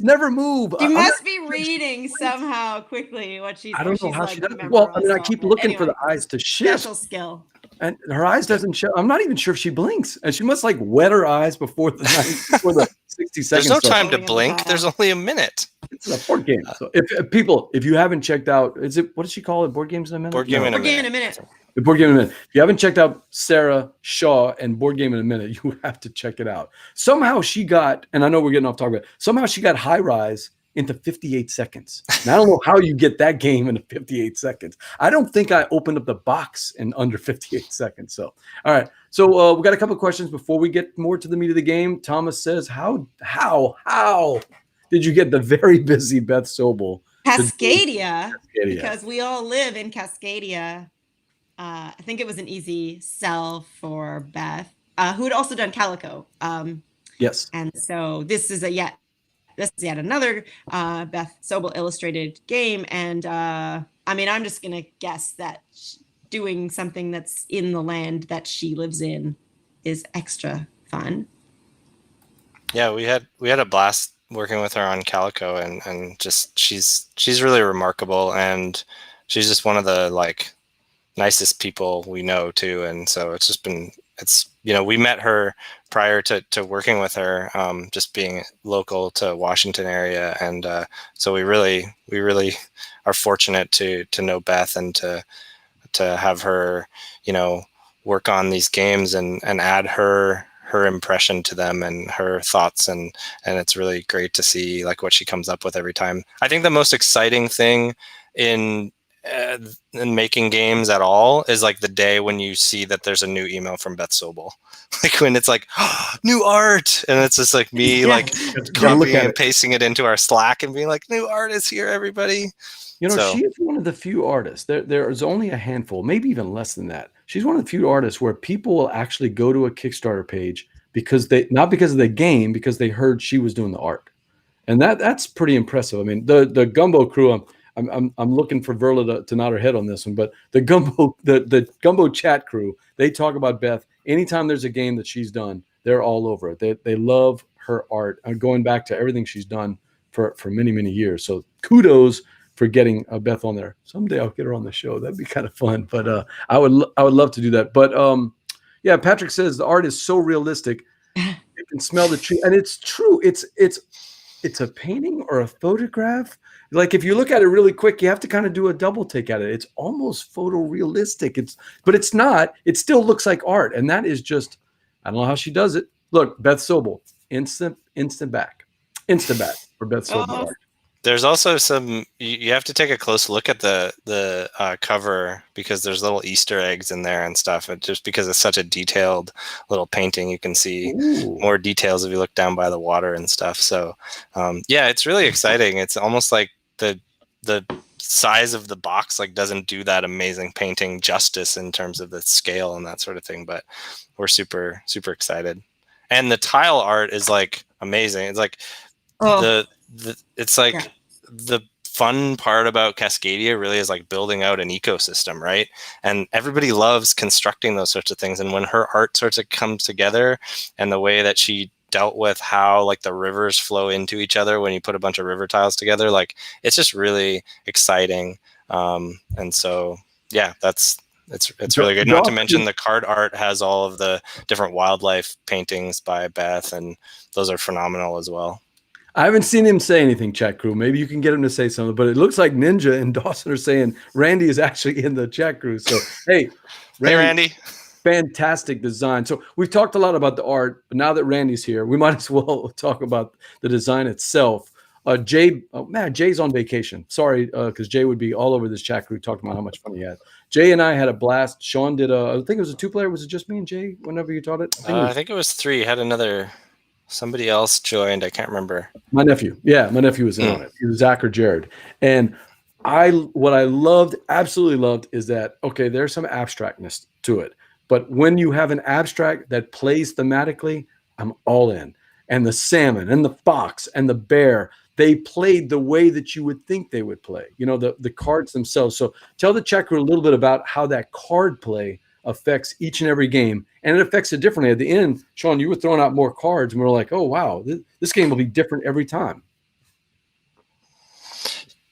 never move. She I'm must not be sure reading somehow quickly what she's. I don't know she's how like she does it. Well, I mean, I memorized keep all of it. looking for the Anyway, eyes to shift, special skill. and her eyes doesn't show. I'm not even sure if she blinks, and she must like wet her eyes before the 60 seconds. There's no start. time to Holding up the blink. tile. There's only a minute. It's a board game. So if you haven't checked out, what does she call it? Board games in a minute. Board game in a We're getting minute. a minute. The Board Game in a Minute. If you haven't checked out Sarah Shaw and Board Game in a Minute, you have to check it out. Somehow she got, and I know we're getting off topic, somehow she got High Rise into 58 seconds. And I don't know how you get that game into 58 seconds. I don't think I opened up the box in under 58 seconds. So, all right. So we got a couple of questions before we get more to the meat of the game. Thomas says, how did you get the very busy Beth Sobel? Cascadia, because we all live in Cascadia. I think it was an easy sell for Beth, who had also done Calico. Yes. And so this is yet another Beth Sobel illustrated game. And I mean, I'm just going to guess that doing something that's in the land that she lives in is extra fun. Yeah, we had a blast working with her on Calico, and just she's really remarkable, and she's just one of the like nicest people we know too. And so it's just been, we met her prior to working with her, just being local to Washington area. And so we really are fortunate to know Beth and to have her, work on these games and add her impression to them and her thoughts. And it's really great to see like what she comes up with every time. I think the most exciting thing in making games at all is like the day when you see that there's a new email from Beth Sobel, like when it's like, oh, new art, and it's just like me like copying and pasting it into our Slack and being like, new art is here, everybody. She is one of the few artists. There is only a handful, maybe even less than that. She's one of the few artists where people will actually go to a Kickstarter page not because of the game, because they heard she was doing the art, and that's pretty impressive. I mean, the Gumbo crew. I'm looking for Verla to nod her head on this one, but the Gumbo chat crew, they talk about Beth anytime there's a game that she's done. They're all over it. They love her art, going back to everything she's done for many years. So kudos for getting Beth on there. Someday I'll get her on the show. That'd be kind of fun. But I would love to do that. But yeah, Patrick says the art is so realistic. You can smell the tree, and it's true. It's a painting or a photograph. Like if you look at it really quick, you have to kind of do a double take at it. It's almost photorealistic. But it's not. It still looks like art, and that is just, I don't know how she does it. Look, Beth Sobel, instant back for Beth Sobel art. There's also some, you have to take a close look at the cover, because there's little Easter eggs in there and stuff. And just because it's such a detailed little painting, you can see more details if you look down by the water and stuff. So yeah, it's really exciting. It's almost like the size of the box like doesn't do that amazing painting justice in terms of the scale and that sort of thing. But we're super excited. And the tile art is like amazing. It's like the fun part about Cascadia really is like building out an ecosystem, right? And everybody loves constructing those sorts of things. And when her art sorts of comes together, and the way that she dealt with how like the rivers flow into each other when you put a bunch of river tiles together, like it's just really exciting. And so yeah, it's really good. Not to mention the card art has all of the different wildlife paintings by Beth, and those are phenomenal as well. I haven't seen him say anything, chat crew. Maybe you can get him to say something, but it looks like Ninja and Dawson are saying Randy is actually in the chat crew. So, hey, Randy. Fantastic design. So we've talked a lot about the art, but now that Randy's here, we might as well talk about the design itself. Jay's on vacation. Sorry, because Jay would be all over this chat crew talking about how much fun he had. Jay and I had a blast. Sean did I think it was a 2-player. Was it just me and Jay whenever you taught it? I think it was 3. You had somebody else joined. I can't remember. My nephew. Yeah, my nephew was in on it. He was Zach or Jared. And what I absolutely loved, is that, okay, there's some abstractness to it. But when you have an abstract that plays thematically, I'm all in. And the salmon and the fox and the bear, they played the way that you would think they would play. The cards themselves. So tell the chat crew a little bit about how that card play affects each and every game, and it affects it differently. At the end, Shawn, you were throwing out more cards, and we're like, oh wow, this game will be different every time.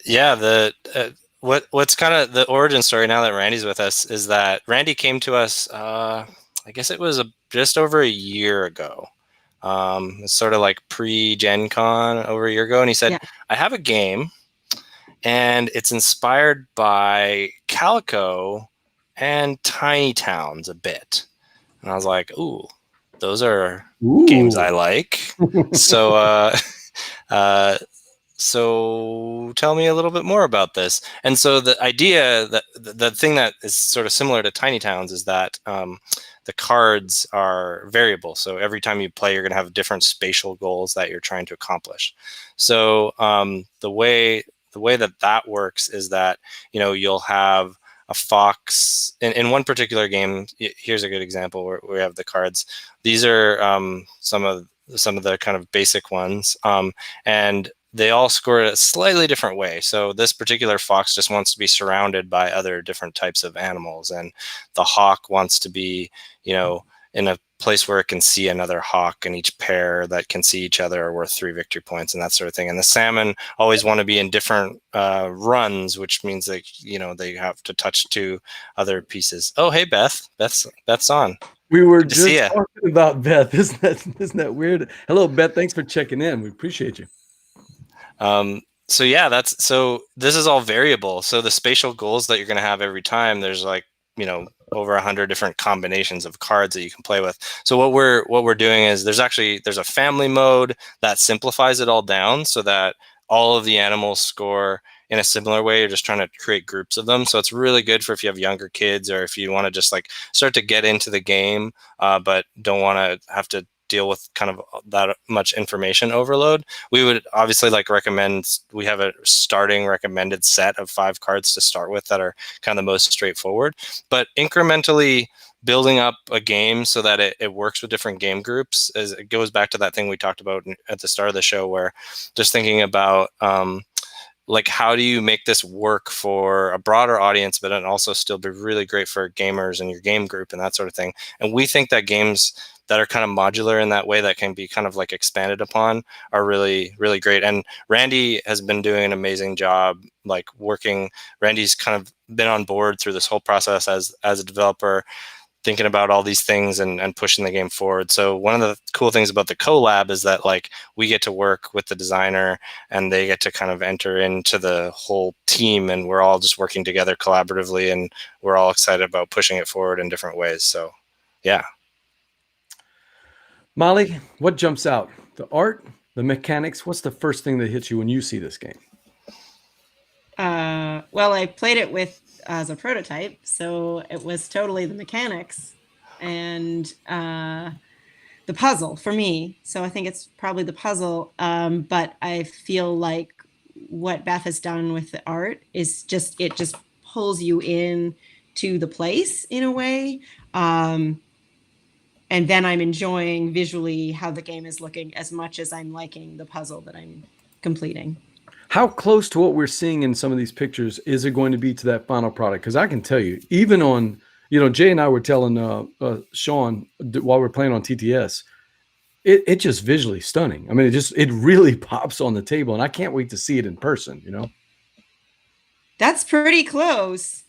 Yeah, what's kind of the origin story now that Randy's with us is that Randy came to us. I guess it was just over a year ago. It's sort of like pre-Gen Con over a year ago, and he said, "I have a game, and it's inspired by Calico and Tiny Towns a bit." And I was like, "Ooh, those are games I like." So. So tell me a little bit more about this. And so the idea that the thing that is sort of similar to Tiny Towns is that the cards are variable. So every time you play, you're going to have different spatial goals that you're trying to accomplish. So the way that works is that, you know, you'll have a fox in one particular game. Here's a good example where we have the cards. These are some of the kind of basic ones. And they all score a slightly different way. So this particular fox just wants to be surrounded by other different types of animals. And the hawk wants to be, you know, in a place where it can see another hawk, and each pair that can see each other are worth 3 victory points and that sort of thing. And the salmon always want to be in different runs, which means that, you know, they have to touch 2 other pieces. Oh, hey, Beth. Beth's on. We were just talking about Beth. Isn't that weird? Hello, Beth. Thanks for checking in. We appreciate you. So yeah, so this is all variable. So the spatial goals that you're going to have every time, there's like, you know, over 100 different combinations of cards that you can play with. So what we're doing is there's a family mode that simplifies it all down so that all of the animals score in a similar way. You're just trying to create groups of them. So it's really good for if you have younger kids, or if you want to just like start to get into the game, but don't want to have to deal with kind of that much information overload. We would obviously recommend, we have a starting recommended set of 5 cards to start with that are kind of the most straightforward, but incrementally building up a game so that it works with different game groups. As it goes back to that thing we talked about at the start of the show, where just thinking about like, how do you make this work for a broader audience, but then also still be really great for gamers and your game group and that sort of thing. And we think that games that are kind of modular in that way, that can be kind of like expanded upon, are really, really great. And Randy has been doing an amazing job, like working. Randy's kind of been on board through this whole process as a developer, thinking about all these things and pushing the game forward. So one of the cool things about the collab is that like we get to work with the designer, and they get to kind of enter into the whole team, and we're all just working together collaboratively, and we're all excited about pushing it forward in different ways. So yeah. Molly, what jumps out? The art, the mechanics? What's the first thing that hits you when you see this game? Well, I played it as a prototype, so it was totally the mechanics and the puzzle for me. So I think it's probably the puzzle, but I feel like what Beth has done with the art is it just pulls you in to the place in a way. And then I'm enjoying visually how the game is looking as much as I'm liking the puzzle that I'm completing. How close to what we're seeing in some of these pictures is it going to be to that final product? Because I can tell you, even on, you know, Jay and I were telling Shawn while we're playing on TTS, it just visually stunning. I mean, it really pops on the table, and I can't wait to see it in person, you know? That's pretty close.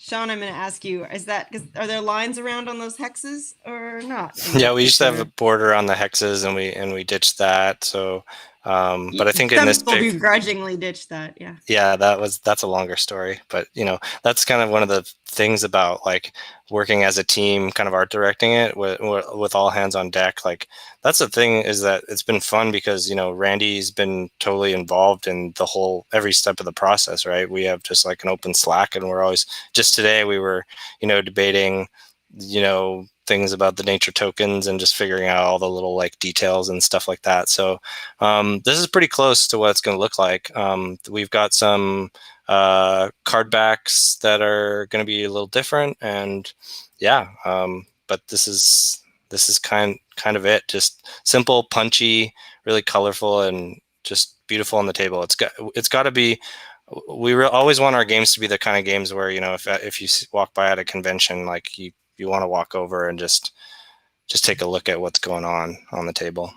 Shawn, I'm going to ask you, are there lines around on those hexes or not? Yeah, we used to have a border on the hexes, and we ditched that. So, but I think in this people begrudgingly ditched that. Yeah. Yeah, that's a longer story, but you know, that's kind of one of the things about like working as a team, kind of art directing it with all hands on deck. Like that's the thing, is that it's been fun because, you know, Randy's been totally involved in every step of the process, right? We have just like an open Slack, and we're always, just today we were, you know, debating, you know, things about the nature tokens and just figuring out all the little like details and stuff like that. So this is pretty close to what it's going to look like. We've got some card backs that are going to be a little different, and yeah, but this is kind of it. Just simple, punchy, really colorful, and just beautiful on the table. It's got to be we always want our games to be the kind of games where, you know, if you walk by at a convention, like you want to walk over and just take a look at what's going on the table.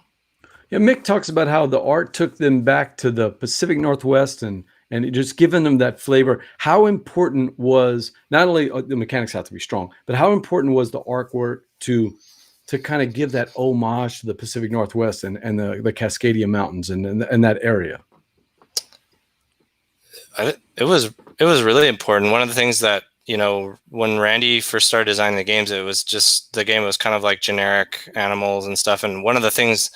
Yeah, Mick talks about how the art took them back to the Pacific Northwest and it just given them that flavor. How important was not only the mechanics have to be strong, but how important was the artwork to kind of give that homage to the Pacific Northwest and the Cascadia Mountains and that area? It was really important. One of the things that, you know, when Randy first started designing the games, it was just the game was kind of like generic animals and stuff. And one of the things,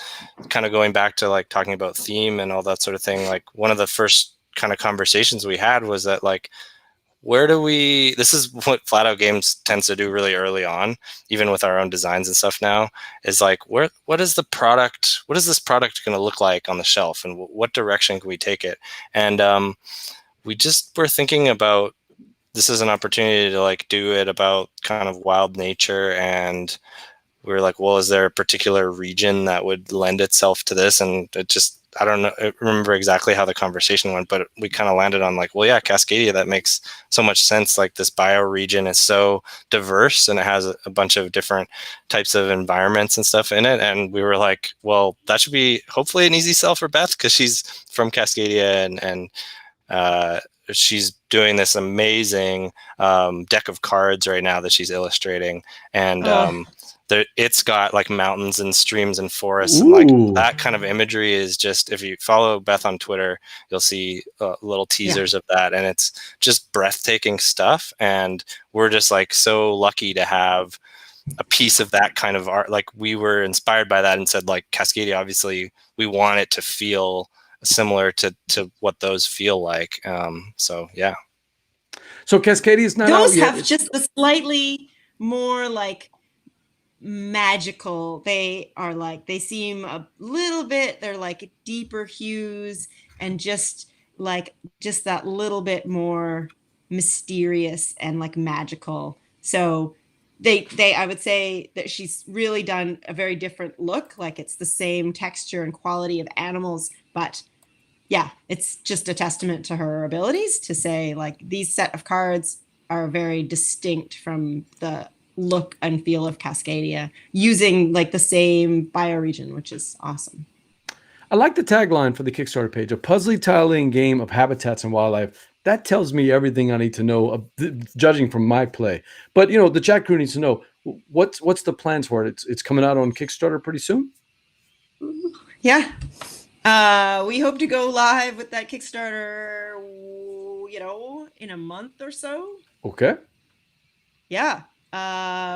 kind of going back to like talking about theme and all that sort of thing, like one of the first kind of conversations we had was that like, this is what Flatout Games tends to do really early on, even with our own designs and stuff now, is like, what is this product going to look like on the shelf, and what direction can we take it? And we just were thinking about, this is an opportunity to like do it about kind of wild nature, and we were like, well, is there a particular region that would lend itself to this? And it just, I don't know, I remember exactly how the conversation went, but we kind of landed on like, well, yeah, Cascadia, that makes so much sense. Like this bioregion is so diverse and it has a bunch of different types of environments and stuff in it. And we were like, well, that should be hopefully an easy sell for Beth, because she's from Cascadia and she's doing this amazing deck of cards right now that she's illustrating. And it's got like mountains and streams and forests. Ooh. And like that kind of imagery is just, if you follow Beth on Twitter, you'll see little teasers of that, and it's just breathtaking stuff. And we're just like so lucky to have a piece of that kind of art. Like we were inspired by that and said, like, Cascadia, obviously we want it to feel similar to what those feel like. So yeah. So Cascadia is not those out yet. have just a slightly more like magical, they seem a little bit, they're like deeper hues and just that little bit more mysterious and like magical. So they I would say that she's really done a very different look. Like it's the same texture and quality of animals, but yeah, it's just a testament to her abilities to say like these set of cards are very distinct from the look and feel of Cascadia, using like the same bioregion, which is awesome. I like the tagline for the Kickstarter page: a puzzly tiling game of habitats and wildlife. That tells me everything I need to know, judging from my play. But you know, the chat crew needs to know what's the plans for it. It's coming out on Kickstarter pretty soon. Yeah, we hope to go live with that Kickstarter, you know, in a month or so. Okay. Yeah.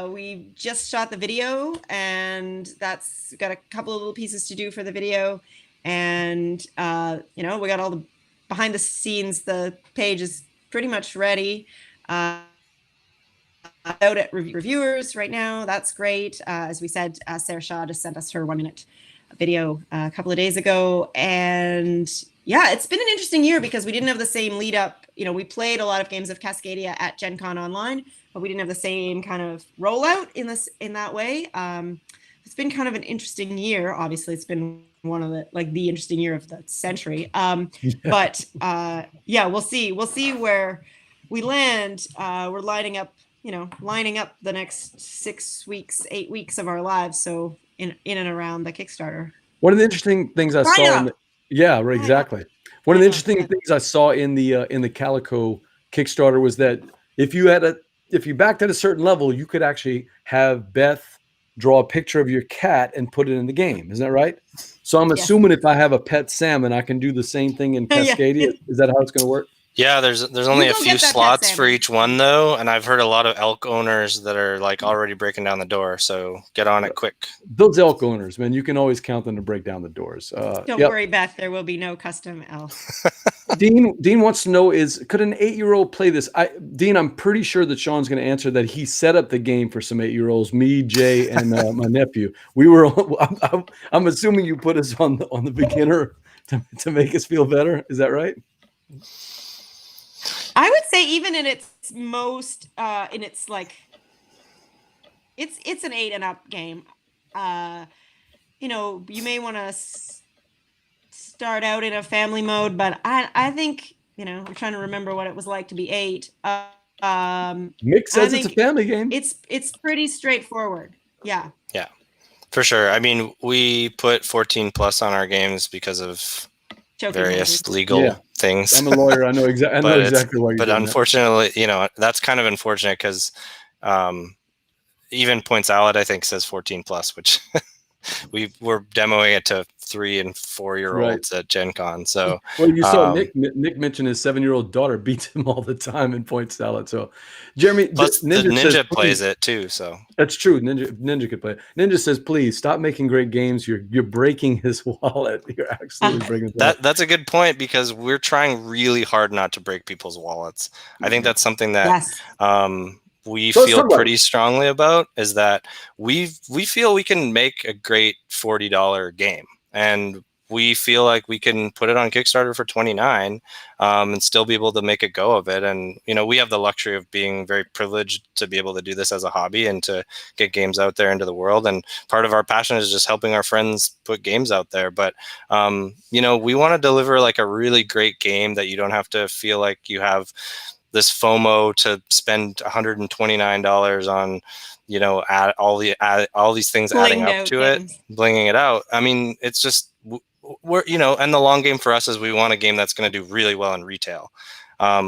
We just shot the video, and that's got a couple of little pieces to do for the video. And, you know, we got all the behind the scenes. The page is pretty much ready. Out at reviewers right now. That's great. As we said, Sarah Shaw just sent us her 1-minute video a couple of days ago. And yeah, it's been an interesting year because we didn't have the same lead up. You know, we played a lot of games of Cascadia at Gen Con Online, but we didn't have the same kind of rollout in that way. It's been kind of an interesting year. Obviously, it's been one of the interesting year of the century. But yeah, we'll see where we land. We're lining up the next 6 weeks, 8 weeks of our lives. So in and around the Kickstarter. One of the interesting things I saw, exactly. One of the interesting things I saw in the Calico Kickstarter was that if you backed at a certain level, you could actually have Beth draw a picture of your cat and put it in the game. Isn't that right? So I'm assuming if I have a pet salmon, I can do the same thing in Cascadia. Is that how it's going to work? Yeah, there's only a few slots for each one though, and I've heard a lot of elk owners that are like already breaking down the door. So get on it quick. Those elk owners, man, you can always count them to break down the doors. Don't worry, Beth. There will be no custom elk. Dean wants to know: could an 8-year-old play this? Dean, I'm pretty sure that Sean's going to answer that. He set up the game for some 8-year-olds. Me, Jay, and my nephew. We were. I'm assuming you put us on the beginner to make us feel better. Is that right? I would say even in its most, it's an 8 and up game. You know, you may want to start out in a family mode, but I think I'm trying to remember what it was like to be 8. Mick says it's a family game. It's pretty straightforward. Yeah. Yeah, for sure. I mean, we put 14 plus on our games because of Choking various hazard. legal things. I'm a lawyer. I know exactly why you're But doing unfortunately, that's kind of unfortunate because even Points Salad, I think, says 14 plus, which we're demoing it to 3 and 4 year olds at Gen Con. So well, you saw Nick mention his 7-year-old daughter beats him all the time in Point Salad. So Jeremy, plus Ninja Ninja says, plays it too. So that's true. Ninja could play it. Ninja says, please stop making great games. You're breaking his wallet. You're absolutely breaking his wallet. That's a good point, because we're trying really hard not to break people's wallets. I think that's something that we feel pretty strongly about, is that we feel we can make a great $40 game, and we feel like we can put it on Kickstarter for $29 and still be able to make a go of it. And we have the luxury of being very privileged to be able to do this as a hobby and to get games out there into the world. And part of our passion is just helping our friends put games out there. But we want to deliver like a really great game that you don't have to feel like you have this FOMO to spend $129 on, add all these things adding up to it, blinging it out. I mean, it's just we're and the long game for us is we want a game that's going to do really well in retail.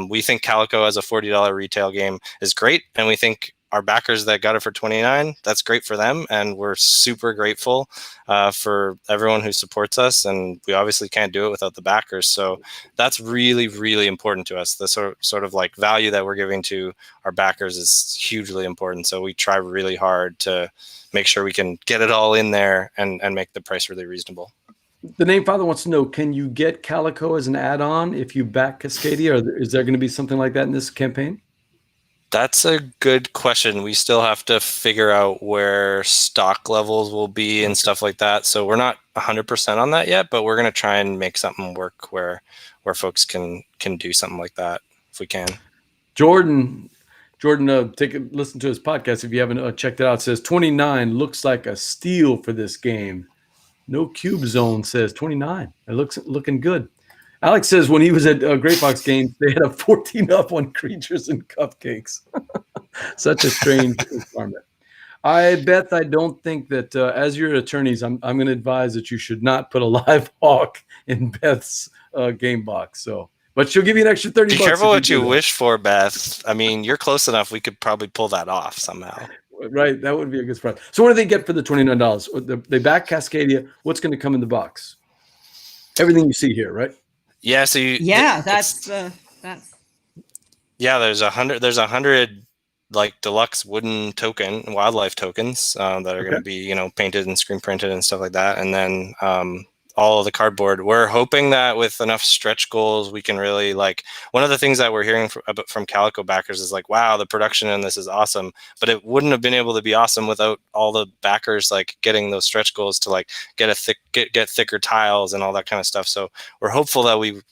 We think Calico as a $40 retail game is great, and we think our backers that got it for $29, that's great for them, and we're super grateful for everyone who supports us, and we obviously can't do it without the backers. So that's really, really important to us. The sort of like value that we're giving to our backers is hugely important. So we try really hard to make sure we can get it all in there and make the price really reasonable. The Name Father wants to know, can you get Calico as an add-on if you back Cascadia, or is there going to be something like that in this campaign? That's a good question. We still have to figure out where stock levels will be and stuff like that. So we're not 100% on that yet, but we're going to try and make something work where folks can do something like that if we can. Jordan, take a listen to his podcast if you haven't checked it out. It says 29 looks like a steal for this game. No Cube Zone says 29. It looks looking good. Alex says when he was at Great Fox Games, they had a 14 up on creatures and cupcakes. Such a strange requirement. Beth, I don't think that as your attorneys, I'm going to advise that you should not put a live hawk in Beth's game box. So, but she'll give you an extra $30. Be careful what you wish for, Beth. I mean, you're close enough. We could probably pull that off somehow. Right, that would be a good surprise. So, what do they get for the $29? They back Cascadia. What's going to come in the box? Everything you see here, right? Yeah. So that's there's 100 like deluxe wooden wildlife tokens that are going to be painted and screen printed and stuff like that, and then all of the cardboard. We're hoping that with enough stretch goals, we can really one of the things that we're hearing from Calico backers is like, wow, the production in this is awesome, but it wouldn't have been able to be awesome without all the backers getting those stretch goals to get thicker tiles and all that kind of stuff. So we're hopeful that we've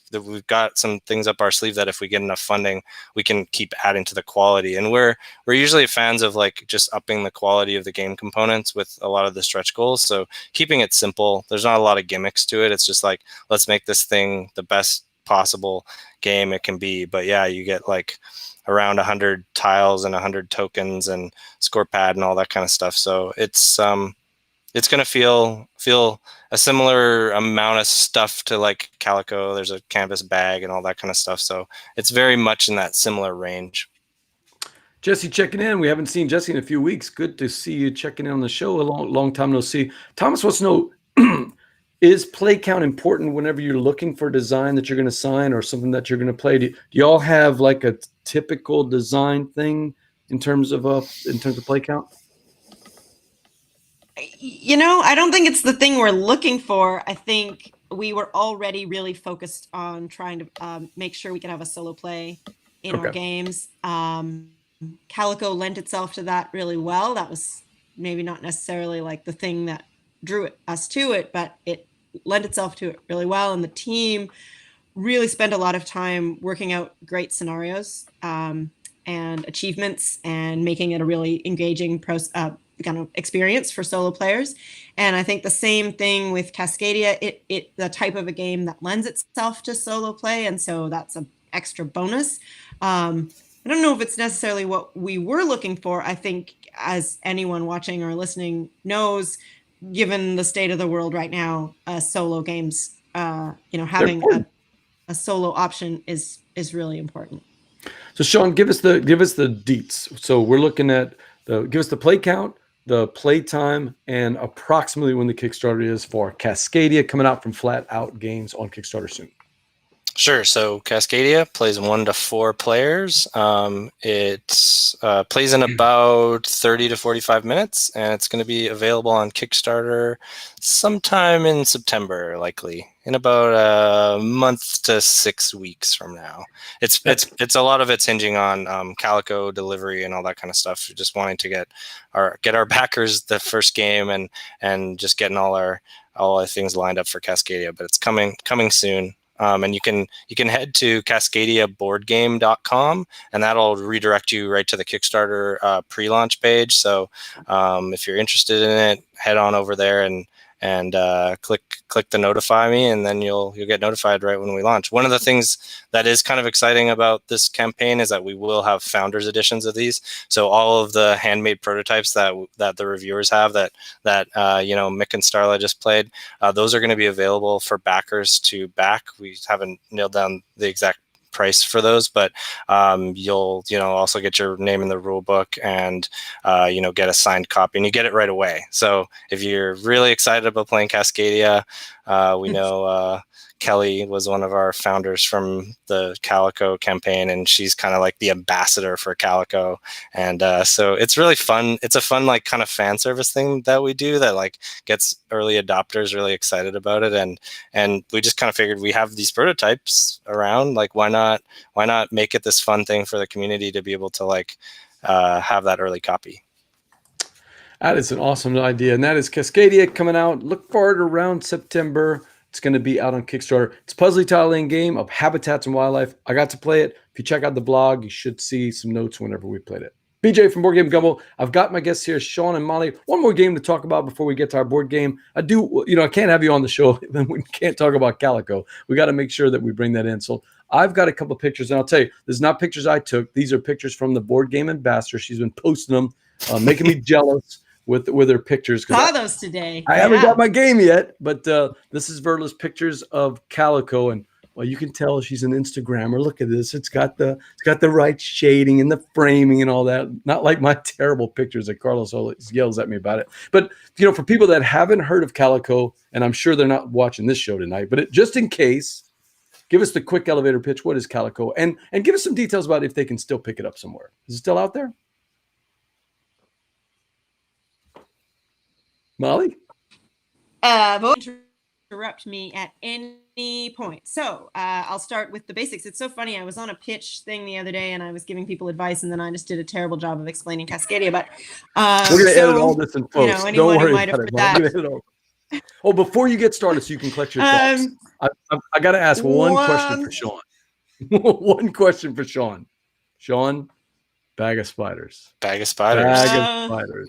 got some things up our sleeve that if we get enough funding, we can keep adding to the quality. And we're usually fans of just upping the quality of the game components with a lot of the stretch goals. So keeping it simple, there's not a lot of gimmicks to it. It's just let's make this thing the best possible game it can be. But yeah, you get around 100 tiles and 100 tokens and score pad and all that kind of stuff. So it's going to feel a similar amount of stuff to Calico. There's a canvas bag and all that kind of stuff. So it's very much in that similar range. Jesse checking in. We haven't seen Jesse in a few weeks. Good to see you checking in on the show. A long time no see. Thomas wants to know, is play count important whenever you're looking for a design that you're going to sign or something that you're going to play? Do y'all have a typical design thing in terms of play count? I don't think it's the thing we're looking for. I think we were already really focused on trying to make sure we could have a solo play in our games. Calico lent itself to that really well. That was maybe not necessarily the thing that drew us to it, but it lent itself to it really well. And the team really spent a lot of time working out great scenarios and achievements and making it a really engaging kind of experience for solo players. And I think the same thing with Cascadia, it the type of a game that lends itself to solo play. And so that's extra bonus. I don't know if it's necessarily what we were looking for. I think, as anyone watching or listening knows, given the state of the world right now, solo games, having a solo option is really important. So Shawn, give us the deets. So we're looking at give us the play count, the play time, and approximately when the Kickstarter is for Cascadia, coming out from Flatout Games on Kickstarter soon. Sure. So Cascadia plays 1 to 4 players. It plays in about 30 to 45 minutes, and it's going to be available on Kickstarter sometime in September, likely in about a month to 6 weeks from now. It's a lot of it's hinging on Calico delivery and all that kind of stuff. We're just wanting to get our backers the first game and just getting all our things lined up for Cascadia. But it's coming soon. And you can head to cascadiaboardgame.com, and that'll redirect you right to the Kickstarter pre-launch page. So if you're interested in it, head on over there and click the notify me, and then you'll get notified right when we launch. One of the things that is kind of exciting about this campaign is that we will have founders editions of these. So all of the handmade prototypes that the reviewers have that Mick and Starla just played, those are going to be available for backers to back. We haven't nailed down the exact price for those, but you'll also get your name in the rule book and get a signed copy, and you get it right away. So if you're really excited about playing Cascadia, we know Kelly was one of our founders from the Calico campaign, and she's kind of like the ambassador for Calico. And so it's really fun. It's a fun, like, kind of fan service thing that we do that, like, gets early adopters really excited about it. And we just kind of figured we have these prototypes around, like, why not make it this fun thing for the community to be able to, like, have that early copy. That is an awesome idea. And that is Cascadia coming out. Look for it around September. It's going to be out on Kickstarter. It's a puzzly tiling game of habitats and wildlife. I got to play it. If you check out the blog, you should see some notes whenever we played it. BJ from Board Game Gumbo. I've got my guests here, Shawn and Molly. One more game to talk about before we get to our board game. I can't have you on the show, then we can't talk about Calico. We got to make sure that we bring that in. So I've got a couple of pictures, and I'll tell you, this is not pictures I took. These are pictures from the Board Game Ambassador. She's been posting them, making me jealous with her pictures. Saw those today. I haven't got my game yet, but this is Verla's pictures of Calico, and well, you can tell she's an Instagrammer. Look at this; it's got the right shading and the framing and all that. Not like my terrible pictures that Carlos always yells at me about it. But for people that haven't heard of Calico, and I'm sure they're not watching this show tonight, but just in case, give us the quick elevator pitch. What is Calico, and give us some details about if they can still pick it up somewhere. Is it still out there? Molly? Interrupt me at any point. So I'll start with the basics. It's so funny. I was on a pitch thing the other day, and I was giving people advice, and then I just did a terrible job of explaining Cascadia. But we're going to edit all this in post. Don't worry about it. Oh, before you get started, so you can collect your thoughts, I got to ask one question for Shawn. One question for Shawn. Shawn, bag of spiders. Bag of spiders. Bag of spiders.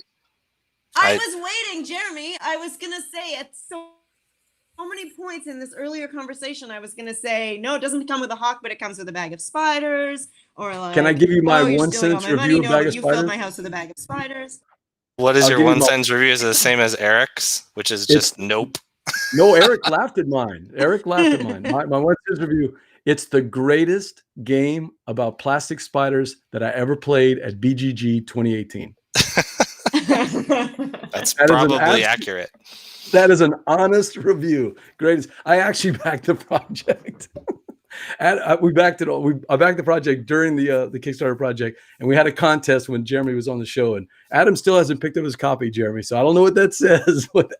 I was waiting, Jeremy. I was going to say at so many points in this earlier conversation, I was going to say, no, it doesn't come with a hawk, but it comes with a bag of spiders. Or like, can I give you my 1 sentence review of bag of spiders? You filled my house with a bag of spiders. What is your 1 sentence review? Is it the same as Eric's, which is just nope? No, Eric laughed at mine. My 1 sentence review. It's the greatest game about plastic spiders that I ever played at BGG 2018. That's probably accurate. That is an honest review. Greatest. I actually backed the project. We backed it all. I backed the project during the Kickstarter project, and we had a contest when Jeremy was on the show. And Adam still hasn't picked up his copy, Jeremy. So I don't know what that says. But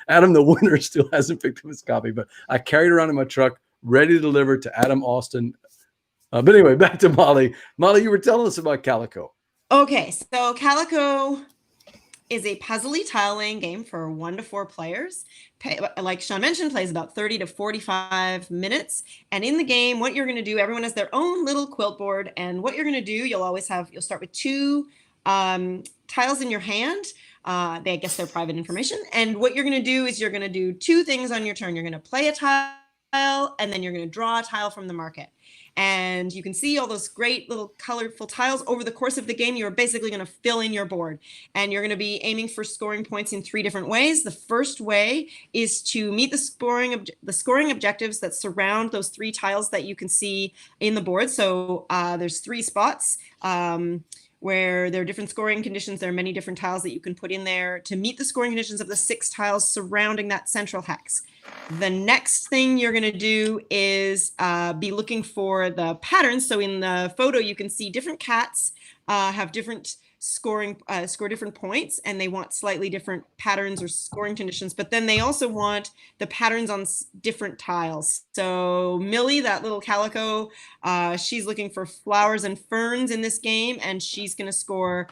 Adam, the winner, still hasn't picked up his copy. But I carried it around in my truck, ready to deliver to Adam Austin. But anyway, back to Molly. Molly, you were telling us about Calico. Okay, so Calico is a puzzly tile-laying game for 1 to 4 players. Like Shawn mentioned, plays about 30 to 45 minutes. And in the game, what you're going to do, everyone has their own little quilt board. And what you're going to do, you'll start with 2 tiles in your hand. I guess they're private information. And what you're going to do is you're going to do 2 things on your turn. You're going to play a tile and then you're going to draw a tile from the market. And you can see all those great little colorful tiles. Over the course of the game, you're basically going to fill in your board. And you're going to be aiming for scoring points in 3 different ways. The first way is to meet the scoring objectives that surround those 3 tiles that you can see in the board. So there's 3 spots where there are different scoring conditions. There are many different tiles that you can put in there to meet the scoring conditions of the 6 tiles surrounding that central hex. The next thing you're going to do is be looking for the patterns. So in the photo, you can see different cats have different score different points, and they want slightly different patterns or scoring conditions. But then they also want the patterns on different tiles. So Millie, that little calico, she's looking for flowers and ferns in this game, and she's going to score.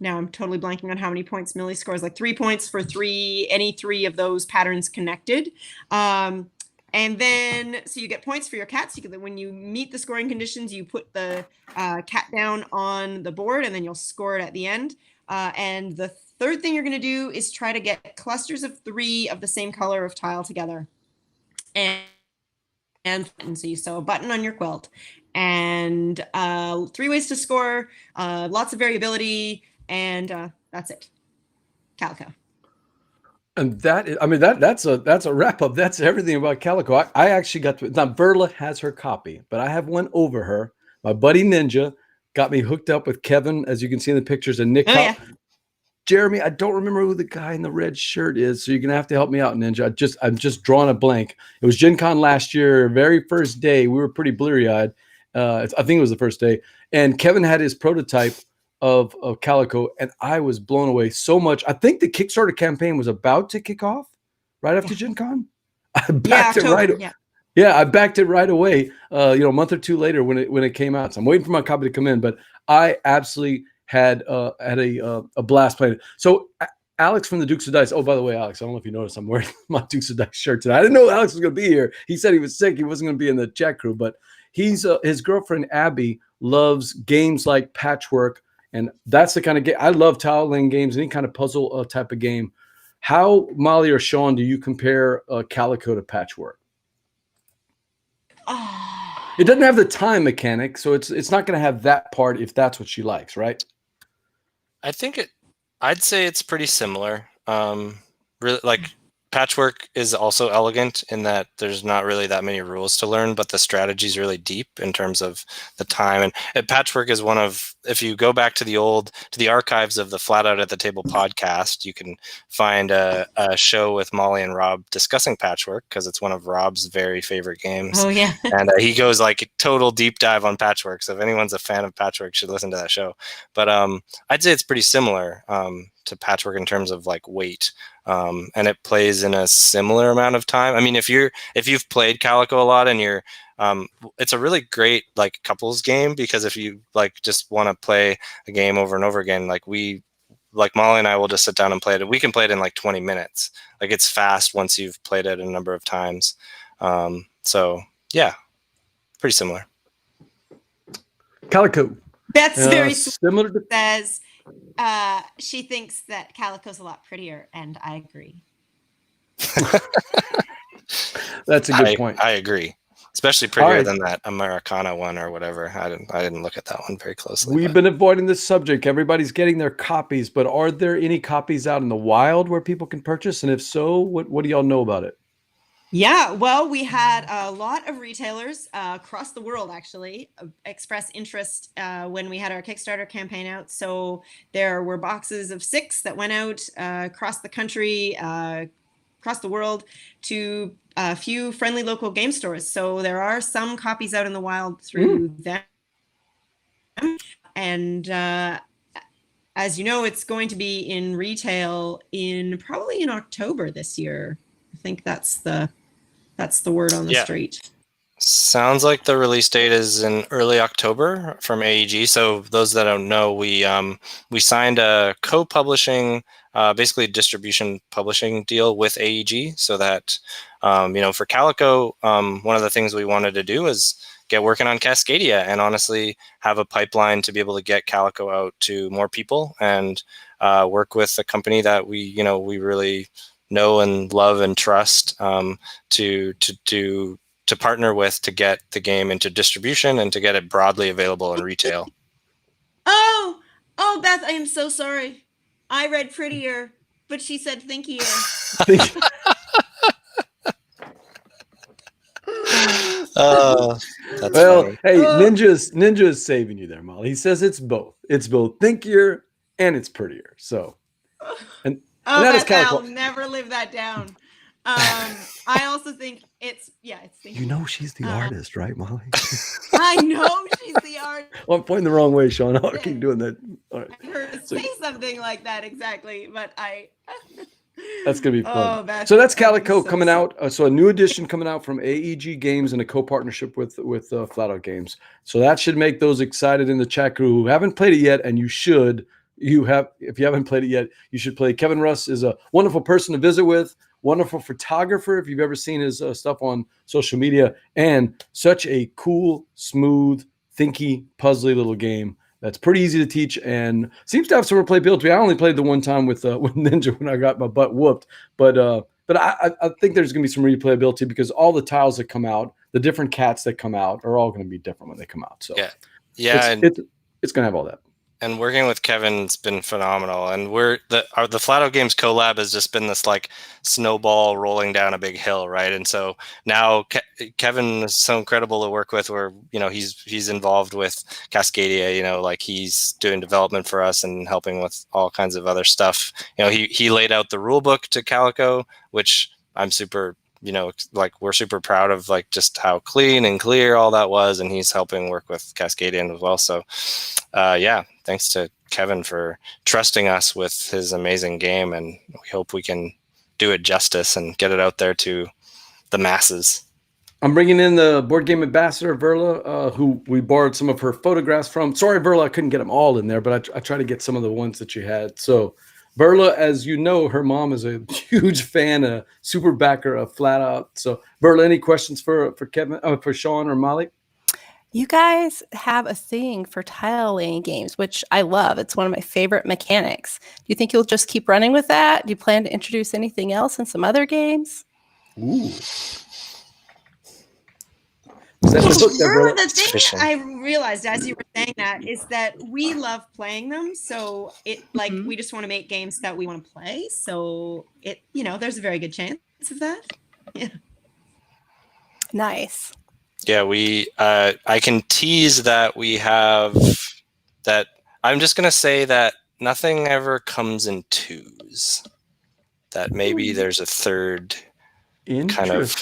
Now I'm totally blanking on how many points Millie scores, like 3 points for any 3 of those patterns connected. And then, so you get points for your cats. When you meet the scoring conditions, you put the cat down on the board, and then you'll score it at the end. And the third thing you're going to do is try to get clusters of 3 of the same color of tile together. And so you sew a button on your quilt. And 3 ways to score, lots of variability, and that's it. Calico. And that is, I mean, that's a wrap up. That's everything about Calico. I actually got to, now Verla has her copy, but I have one over her. My buddy Ninja got me hooked up with Kevin, as you can see in the pictures, and Nick. Oh, yeah. Jeremy, I don't remember who the guy in the red shirt is, so you're gonna have to help me out, Ninja. I'm just drawing a blank. It was Gen Con last year, very first day. We were pretty bleary-eyed. I think it was the first day, and Kevin had his prototype of Calico, and I was blown away so much. I think the Kickstarter campaign was about to kick off right after Gen Con. I backed it right. Yeah, I backed it right away. A month or 2 later when it came out. So I'm waiting for my copy to come in, but I absolutely had a blast playing it. So Alex from the Dukes of Dice. Oh, by the way, Alex, I don't know if you noticed, I'm wearing my Dukes of Dice shirt today. I didn't know Alex was going to be here. He said he was sick. He wasn't going to be in the chat crew, but his girlfriend Abby loves games like Patchwork. And that's the kind of game I love. Tile laying games, any kind of puzzle type of game. How, Molly or Shawn, do you compare Calico to Patchwork? It doesn't have the time mechanic, so it's not going to have that part if that's what she likes, right? I'd say it's pretty similar. Really, like Patchwork is also elegant in that there's not really that many rules to learn, but the strategy is really deep in terms of the time. And Patchwork is one of, if you go back to the archives of the Flatout at the Table podcast, you can find a show with Molly and Rob discussing Patchwork, because it's one of Rob's very favorite games. Oh yeah. And he goes like total deep dive on Patchwork. So if anyone's a fan of Patchwork, should listen to that show. But I'd say it's pretty similar to Patchwork in terms of like weight. And it plays in a similar amount of time. I mean, if you've played Calico a lot and you're, it's a really great like couples game, because if you like just want to play a game over and over again, like Molly and I will just sit down and play it. We can play it in like 20 minutes. Like it's fast once you've played it a number of times. So yeah, pretty similar. Calico. That's very similar to says. She thinks that Calico's a lot prettier, and I agree. That's a good point. I agree. Especially prettier than that Americana one or whatever. I didn't look at that one very closely. We've been avoiding this subject. Everybody's getting their copies, but are there any copies out in the wild where people can purchase? And if so, what do y'all know about it? Yeah, well, we had a lot of retailers across the world actually express interest when we had our Kickstarter campaign out. So there were boxes of 6 that went out across the country, across the world, to a few friendly local game stores. So there are some copies out in the wild through them. And as you know, it's going to be in retail probably in October this year. I think that's the word on the street. Sounds like the release date is in early October from AEG. So those that don't know, we signed a co-publishing, basically distribution publishing deal with AEG, so that for Calico, one of the things we wanted to do is get working on Cascadia and honestly have a pipeline to be able to get Calico out to more people and work with a company that we really know and love and trust to partner with to get the game into distribution and to get it broadly available in retail. Oh, Beth, I am so sorry. I read prettier, but she said thinkier. That's well, funny. hey, Ninja is saving you there, Molly. He says it's both. It's both thinkier and it's prettier. So, and that is Beth, Calico. I'll never live that down. I also think it's thinkier. You know she's the artist, right, Molly? I know she's the artist. Well, I'm pointing the wrong way, Sean. I'll keep doing that. All right. I heard her say something like that exactly, but That's gonna be fun. Oh, so that's Calico coming out. So a new edition coming out from AEG Games in a co-partnership with Flatout Games. So that should make those excited in the chat crew who haven't played it yet, and you should. If you haven't played it yet, you should play. Kevin Russ is a wonderful person to visit with. Wonderful photographer. If you've ever seen his stuff on social media, and such a cool, smooth, thinky, puzzly little game. That's pretty easy to teach and seems to have some replayability. I only played the one time with Ninja when I got my butt whooped, but I think there's going to be some replayability because all the tiles that come out, the different cats that come out, are all going to be different when they come out. So it's going to have all that. And working with Kevin's been phenomenal. And the Flatout Games collab has just been this like snowball rolling down a big hill, right? And so now Kevin is so incredible to work with. Where he's involved with Cascadia, like he's doing development for us and helping with all kinds of other stuff. He laid out the rule book to Calico, which I'm super. We're super proud of just how clean and clear all that was, and he's helping work with Cascadia as well. So, thanks to Kevin for trusting us with his amazing game, and we hope we can do it justice and get it out there to the masses. I'm bringing in the board game ambassador, Verla, who we borrowed some of her photographs from. Sorry, Verla, I couldn't get them all in there, but I tried to get some of the ones that you had. So, Verla, as you know, her mom is a huge fan, a super backer of Flatout. So, Verla, any questions for Kevin, for Sean or Molly? You guys have a thing for tile laying games, which I love. It's one of my favorite mechanics. Do you think you'll just keep running with that? Do you plan to introduce anything else in some other games? Ooh. The thing I realized as you were saying that is that we love playing them. So we just want to make games that we want to play. So there's a very good chance of that. Yeah. Nice. Yeah, I can tease that we have that. I'm just going to say that nothing ever comes in twos. That maybe there's a third kind of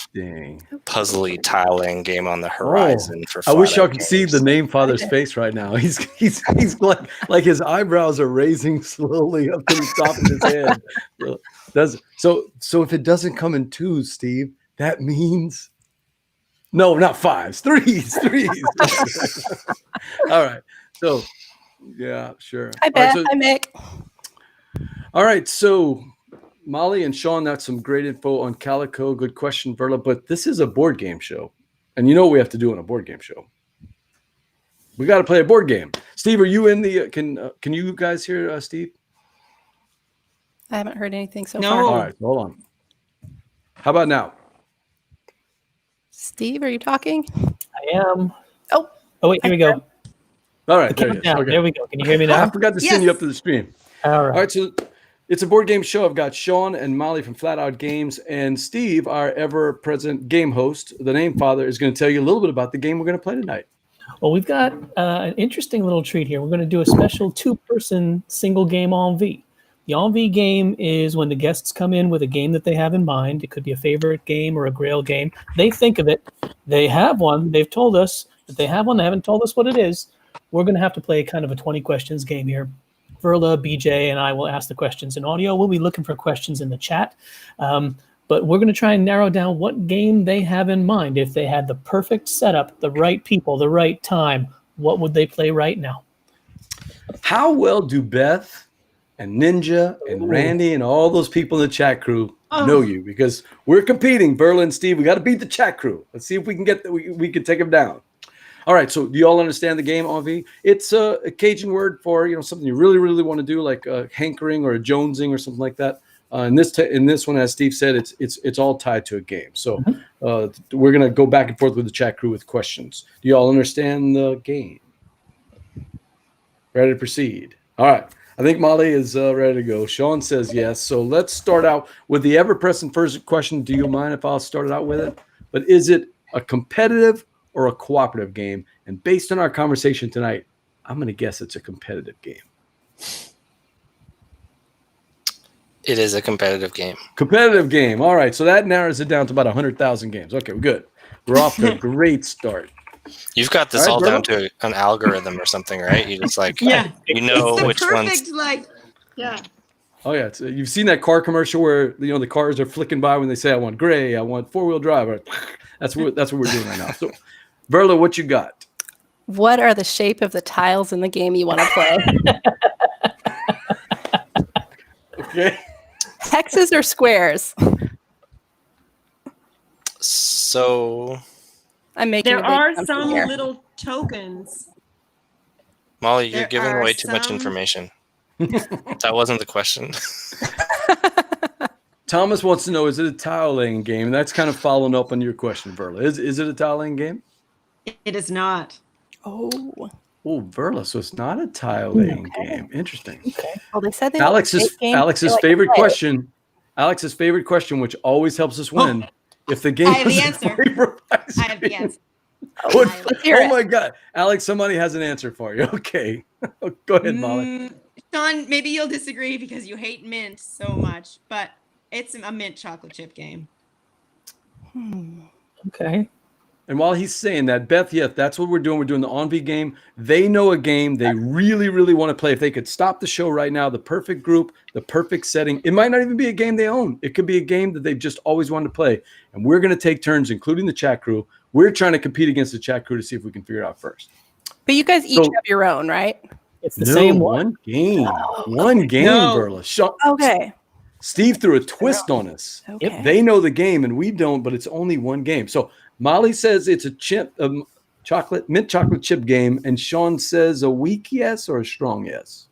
puzzly tiling game on the horizon for I wish y'all could games. see the name father's face right now. He's like his eyebrows are raising slowly up to the top of his head. So if it doesn't come in twos, Steve, that means no, not fives, threes. All right. So yeah, sure. I bet. Hi, Mick. All right, so Molly and Sean, that's some great info on Calico. Good question, Verla. But this is a board game show. And you know what we have to do in a board game show? We got to play a board game. Steve, are you in the can you guys hear Steve? I haven't heard anything so No. far. All right, hold on. How about now? Steve, are you talking? I am. Oh, wait, here we go. All right, there you go. Okay. There we go. Can you hear me now? I forgot to send you up to the stream. All right, so it's a board game show. I've got Sean and Molly from Flatout Games, and Steve, our ever-present game host, the name father, is going to tell you a little bit about the game we're going to play tonight. Well, we've got an interesting little treat here. We're going to do a special two-person single game envie. The envie game is when the guests come in with a game that they have in mind. It could be a favorite game or a grail game. They think of it. They have one. They've told us that they have one. They haven't told us what it is. We're going to have to play kind of a 20 questions game here. Verla, BJ, and I will ask the questions in audio. We'll be looking for questions in the chat. But we're going to try and narrow down what game they have in mind. If they had the perfect setup, the right people, the right time, what would they play right now? How well do Beth and Ninja and Randy and all those people in the chat crew know you? Because we're competing, Verla and Steve. We got to beat the chat crew. Let's see if we can we can take them down. All right, so do you all understand the game, envie? It's a Cajun word for something you really, really want to do, like a hankering or a jonesing or something like that. In this one, as Steve said, it's all tied to a game. So we're gonna go back and forth with the chat crew with questions. Do you all understand the game? Ready to proceed? All right. I think Molly is ready to go. Shawn says yes. So let's start out with the ever-present first question. Do you mind if I'll start it out with it? But is it a competitive or a cooperative game? And based on our conversation tonight, I'm going to guess it's a competitive game. It is a competitive game. Competitive game. All right. So that narrows it down to about 100,000 games. Okay, we're good. We're off to a great start. You've got this all down to an algorithm or something, right? You just like, you know It's the which perfect, ones. yeah. Oh yeah, you've seen that car commercial where the cars are flicking by when they say I want gray, I want 4-wheel drive. That's what we're doing right now. So, Verla, what you got? What are the shape of the tiles in the game you want to play? Okay. Hexes or squares? So, I'm making. There are some some here. little tokens. Molly, you're There giving are away too much some- information. That wasn't the question. Thomas wants to know: is it a tile laying game? And that's kind of following up on your question, Verla. Is it a tile laying game? It is not. Oh, Oh, Verla. So it's not a tile laying game. Interesting. well, they said they Alex's they like favorite to play. question. Alex's favorite question, which always helps us win. If the game I have the is answer. flavor ice I have the cream. answer. What- Let's hear oh it. my God, Alex! Somebody has an answer for you. Okay, go ahead, Molly. Sean, maybe you'll disagree because you hate mint so much, but it's a mint chocolate chip game. Okay. And while he's saying that, Beth, yes, that's what we're doing. We're doing the Envy game. They know a game they really, really want to play. If they could stop the show right now, the perfect group, the perfect setting. It might not even be a game they own. It could be a game that they've just always wanted to play. And we're going to take turns, including the chat crew. We're trying to compete against the chat crew to see if we can figure it out first. But you guys each have your own, right? It's the same One one. game. One game, No. Verla. Okay. Steve threw a twist on us. Okay. They know the game and we don't, but it's only one game. So Molly says it's a mint chocolate chip game, and Shawn says a weak yes or a strong yes.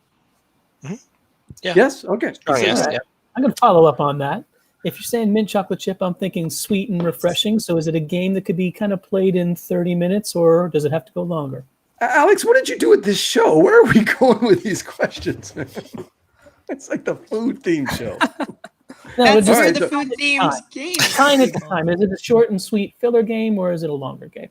Yeah. Yes. Okay. Strong He says yes, that. yeah. I'm going to follow up on that. If you're saying mint chocolate chip, I'm thinking sweet and refreshing. So is it a game that could be kind of played in 30 minutes, or does it have to go longer? Alex, what did you do with this show? Where are we going with these questions? It's like the food theme show. No, That's just where right, the so- food themed game. time at the time. Is it a short and sweet filler game, or is it a longer game?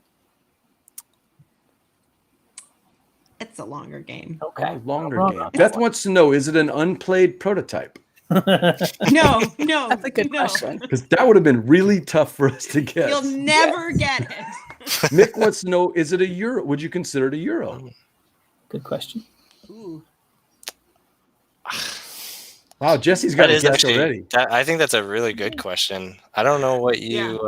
It's a longer game. Okay. Longer Well, game. Beth wants to know: is it an unplayed prototype? No, That's a good no. question. Because that would have been really tough for us to guess. You'll never get it. Mick wants to know: is it a euro? Would you consider it a euro? Good question. Wow, Jesse's got That a is guess actually, already. I think that's a really good question. I don't know what you.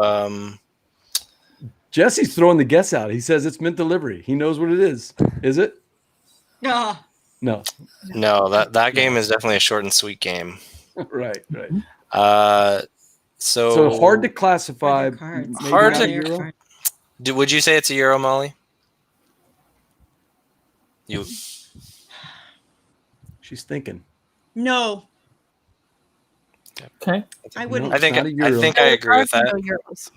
Jesse's throwing the guess out. He says it's mint delivery. He knows what it is. Is it? Ah, No. No, that game is definitely a short and sweet game. Right. So So hard to classify. Other cards. maybe Hard not to- a euro? Would you say it's a euro, Molly? You She's thinking. no, Okay. I wouldn't. I think Not a I euro. think I agree with that. No euros.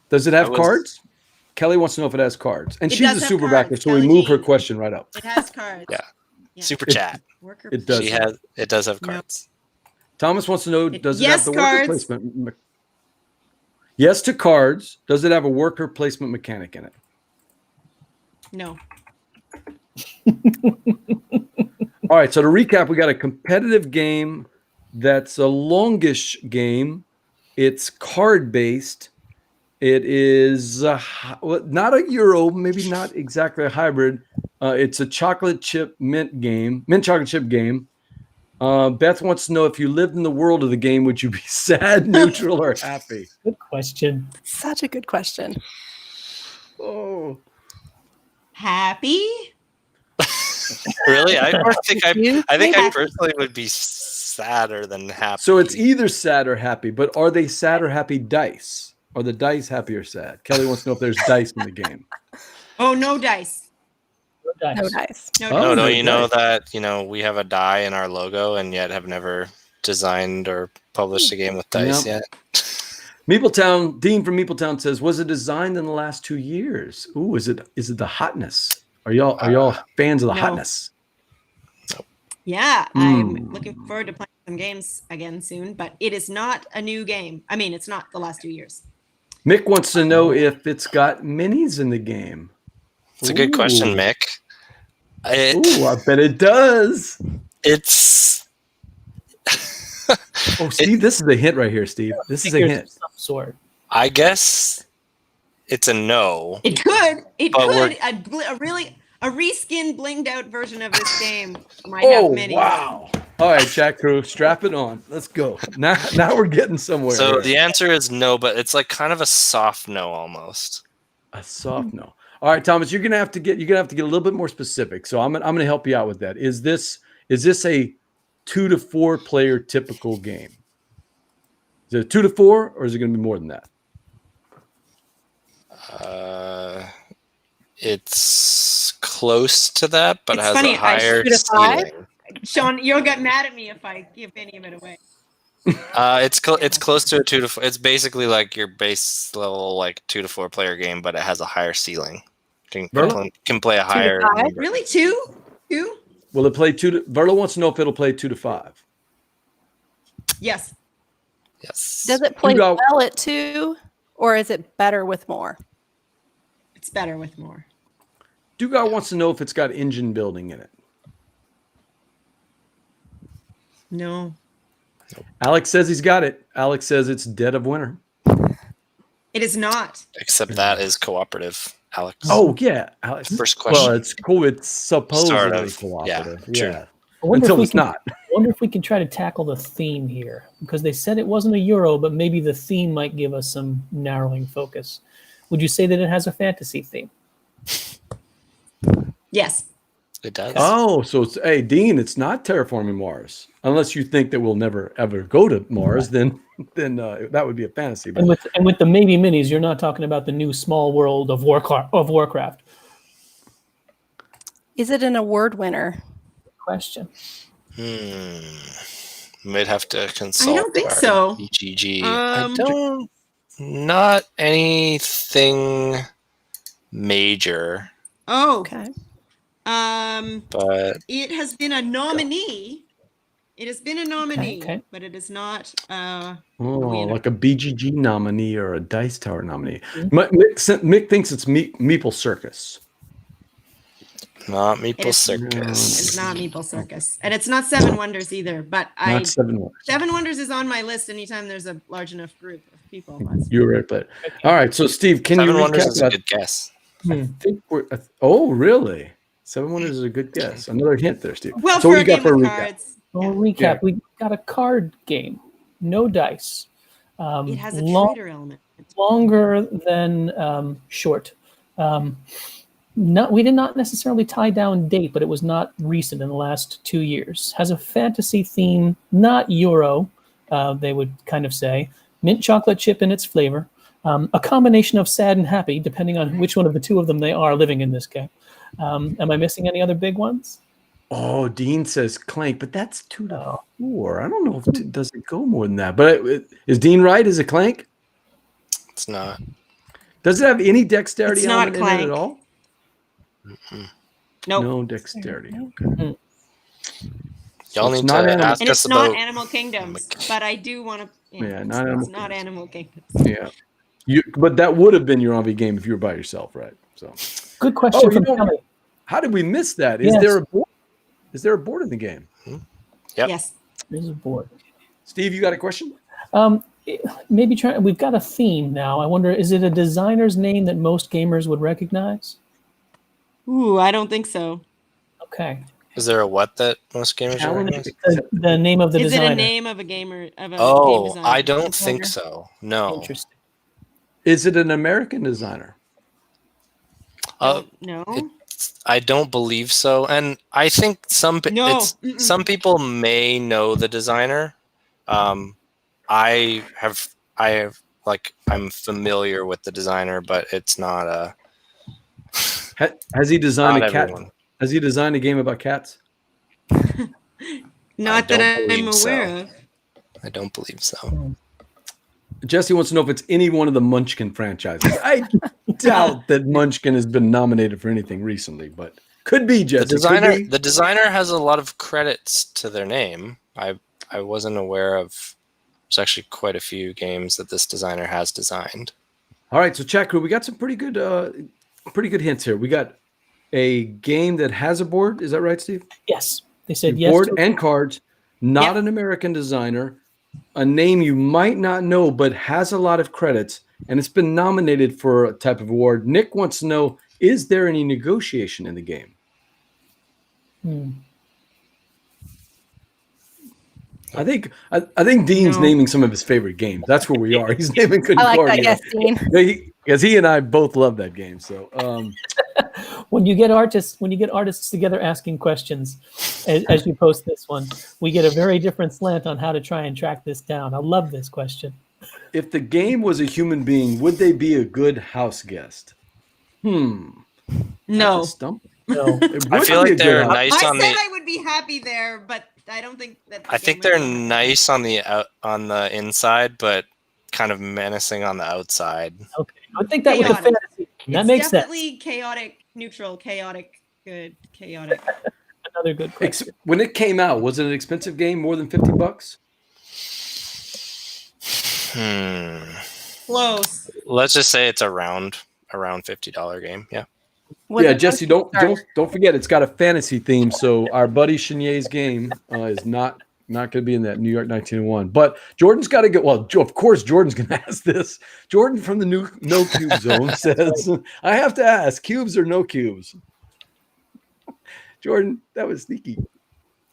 Does it have I was- cards? Kelly wants to know if it has cards. And It she's does a have super cards, backer, so we Kelly move her Jean. question right up. It has cards. Yeah. Yeah. Super It- chat. Worker It does. It does have No. cards. Thomas wants to know, does it Yes, have the worker cards. placement? Yes to cards. Does it have a worker placement mechanic in it? No. All right, so to recap, we got a competitive game that's a longish game. It's card-based. It is not a euro, maybe not exactly a hybrid. It's a chocolate chip mint chocolate chip game. Beth wants to know, if you lived in the world of the game, would you be sad, neutral, or happy? Good question. Such a good question. Oh, Happy? Really? I think confused, I think I maybe? personally would be sadder than happy. so it's either sad or happy, but are they sad or happy dice? Are the dice happy or sad? Kelly wants to know if there's dice in the game. Oh, no dice. Good dice. No dice. No Oh, dice. No, no you know dice. that we have a die in our logo and yet have never designed or published a game with dice Yep. yet. Meepletown, Dean from Meepletown says, was it designed in the last 2 years? Ooh, is it the hotness? Are y'all fans of the No. hotness? Yeah, I'm looking forward to playing some games again soon, but it is not a new game. I mean, it's not the last 2 years. Mick wants to know if it's got minis in the game. It's a good question, Ooh. Mick. Ooh, I bet it does. It's Oh, Steve, this is a hint right here, Steve. This is a Figures hint. of some sort. I guess it's a no. It could. It But could. A reskin blinged out version of this game might have Oh, many. wow. All right, chat crew, strap it on. Let's go. Now we're getting somewhere. So here. the answer is no, but it's like kind of a soft no almost. A soft no. All right, Thomas, you're gonna have to get a little bit more specific. So I'm gonna help you out with that. Is this a 2 to 4 player typical game? Is it a 2 to 4, or is it gonna be more than that? It's close to that, but It's has funny, a higher 2 to 5? ceiling. Sean, you'll get mad at me if I give any of it away. It's close to a 2 to 4. It's basically like your base level, like 2 to 4 player game, but it has a higher ceiling. Can play a higher. 5? number. Really? Two? Will it play 2 to? Verla wants to know if it'll play 2 to 5. Yes. Yes. Does it play got- well at 2, or is it better with more? It's better with more. Dugar wants to know if it's got engine building in it. No. Alex says he's got it. Alex says it's dead of winter. It is not. Except that is cooperative, Alex. Oh yeah, Alex. First question. Well, it's cool. It's supposedly Sort of. cooperative. Yeah, true. Yeah. I wonder if Until we it's can- not. I wonder if we can try to tackle the theme here, because they said it wasn't a Euro, but maybe the theme might give us some narrowing focus. Would you say that it has a fantasy theme? Yes. It does. Oh, so it's Dean. It's not terraforming Mars, unless you think that we'll never ever go to Mars. Then that would be a fantasy. But And with the maybe minis, you're not talking about the new small world of Warcraft. Is it an award winner? Question. Might have to consult. I don't think our so. BGG. Um, I don't. Not anything major, Oh. Okay. but It has been a nominee. It has been a nominee, Okay. but it is not. oh, like a BGG nominee or a Dice Tower nominee. Mick thinks it's Meeple Circus. not It Meeple is- Circus. It's not Meeple Circus, and it's not Seven Wonders either. But Not 7 Wonders. Seven Wonders is on my list anytime there's a large enough group of people. You're right, but all right. So Steve, can Seven you Wonders recap is a that? good guess. I think oh, really? 7 Wonders is a good guess. Another hint there, Steve. Well, so for what a you got game for a of recap? cards, Well, yeah. recap. Yeah. We got a card game, no dice. It has a long- trader element. longer than short. We did not necessarily tie down date, but it was not recent in the last 2 years. Has a fantasy theme, not Euro, they would kind of say. Mint chocolate chip in its flavor. A combination of sad and happy, depending on which one of the two of them they are living in this game. Am I missing any other big ones? Oh, Dean says Clank, but that's 2 to 4. I don't know if does it go more than that. But is Dean right? Is it Clank? It's not. Does it have any dexterity It's not element in it Clank. at all? Nope. No dexterity. Okay. Y'all it's need not to animal- ask And us it's not about. Animal Kingdoms, but I do want to. Yeah, it's not Animal it's not Kingdoms. Animal Kingdoms. Yeah. But that would have been your Envy game if you were by yourself, right? So Good question Oh, you from know- Kelly. how did we miss that? Is Yes. there a board? Is there a board in the game? Yep. Yes. There's a board. Steve, you got a question? Maybe we've got a theme now. I wonder, is it a designer's name that most gamers would recognize? Ooh, I don't think so. Okay. Is there a what that most gamers Challenge recognize? The name of the Is designer. it a name of a gamer? Of a game Oh, designer? I don't think so. No. Interesting. Is it an American designer? No. I don't believe so, and I think some No. some people may know the designer. I have I'm familiar with the designer, but it's not a. Has he designed Not a cat? everyone. Has he designed a game about cats? Not I that don't I'm believe so. aware of. I don't believe so. Jesse wants to know if it's any one of the Munchkin franchises. I doubt that Munchkin has been nominated for anything recently, but could be, Jesse. The designer has a lot of credits to their name. I wasn't aware of. There's actually quite a few games that this designer has designed. All right, so chat crew, we got some pretty good hints here. We got a game that has a board. Is that right, Steve? Yes, they said yes. Board and cards. Not an American designer. A name you might not know, but has a lot of credits, and it's been nominated for a type of award. Nick wants to know: is there any negotiation in the game? I think Dean's naming some of his favorite games. That's where we are. He's naming good I like cards. that, yes, Dean. Because he and I both love that game. So when you get artists together asking questions, as you post this one, we get a very different slant on how to try and track this down. I love this question. if the game was a human being, would they be a good house guest? No. No. I feel like they're nice I on said the. I would be happy there, but I don't think that. I think they're nice on the inside, but kind of menacing on the outside. Okay, I think that was a fantasy. That makes sense. Definitely chaotic, neutral, chaotic, good, chaotic. Another good question. When it came out, was it an expensive game? More than $50? Close. Let's just say it's around $50 game. Yeah. Yeah, Jesse, don't forget it's got a fantasy theme. So our buddy Chenier's game is not going to be in that New York 1901. But Jordan's got to go. Well, of course, Jordan's going to ask this. Jordan from the No Cube Zone says, "I have to ask: cubes or no cubes?" Jordan, that was sneaky.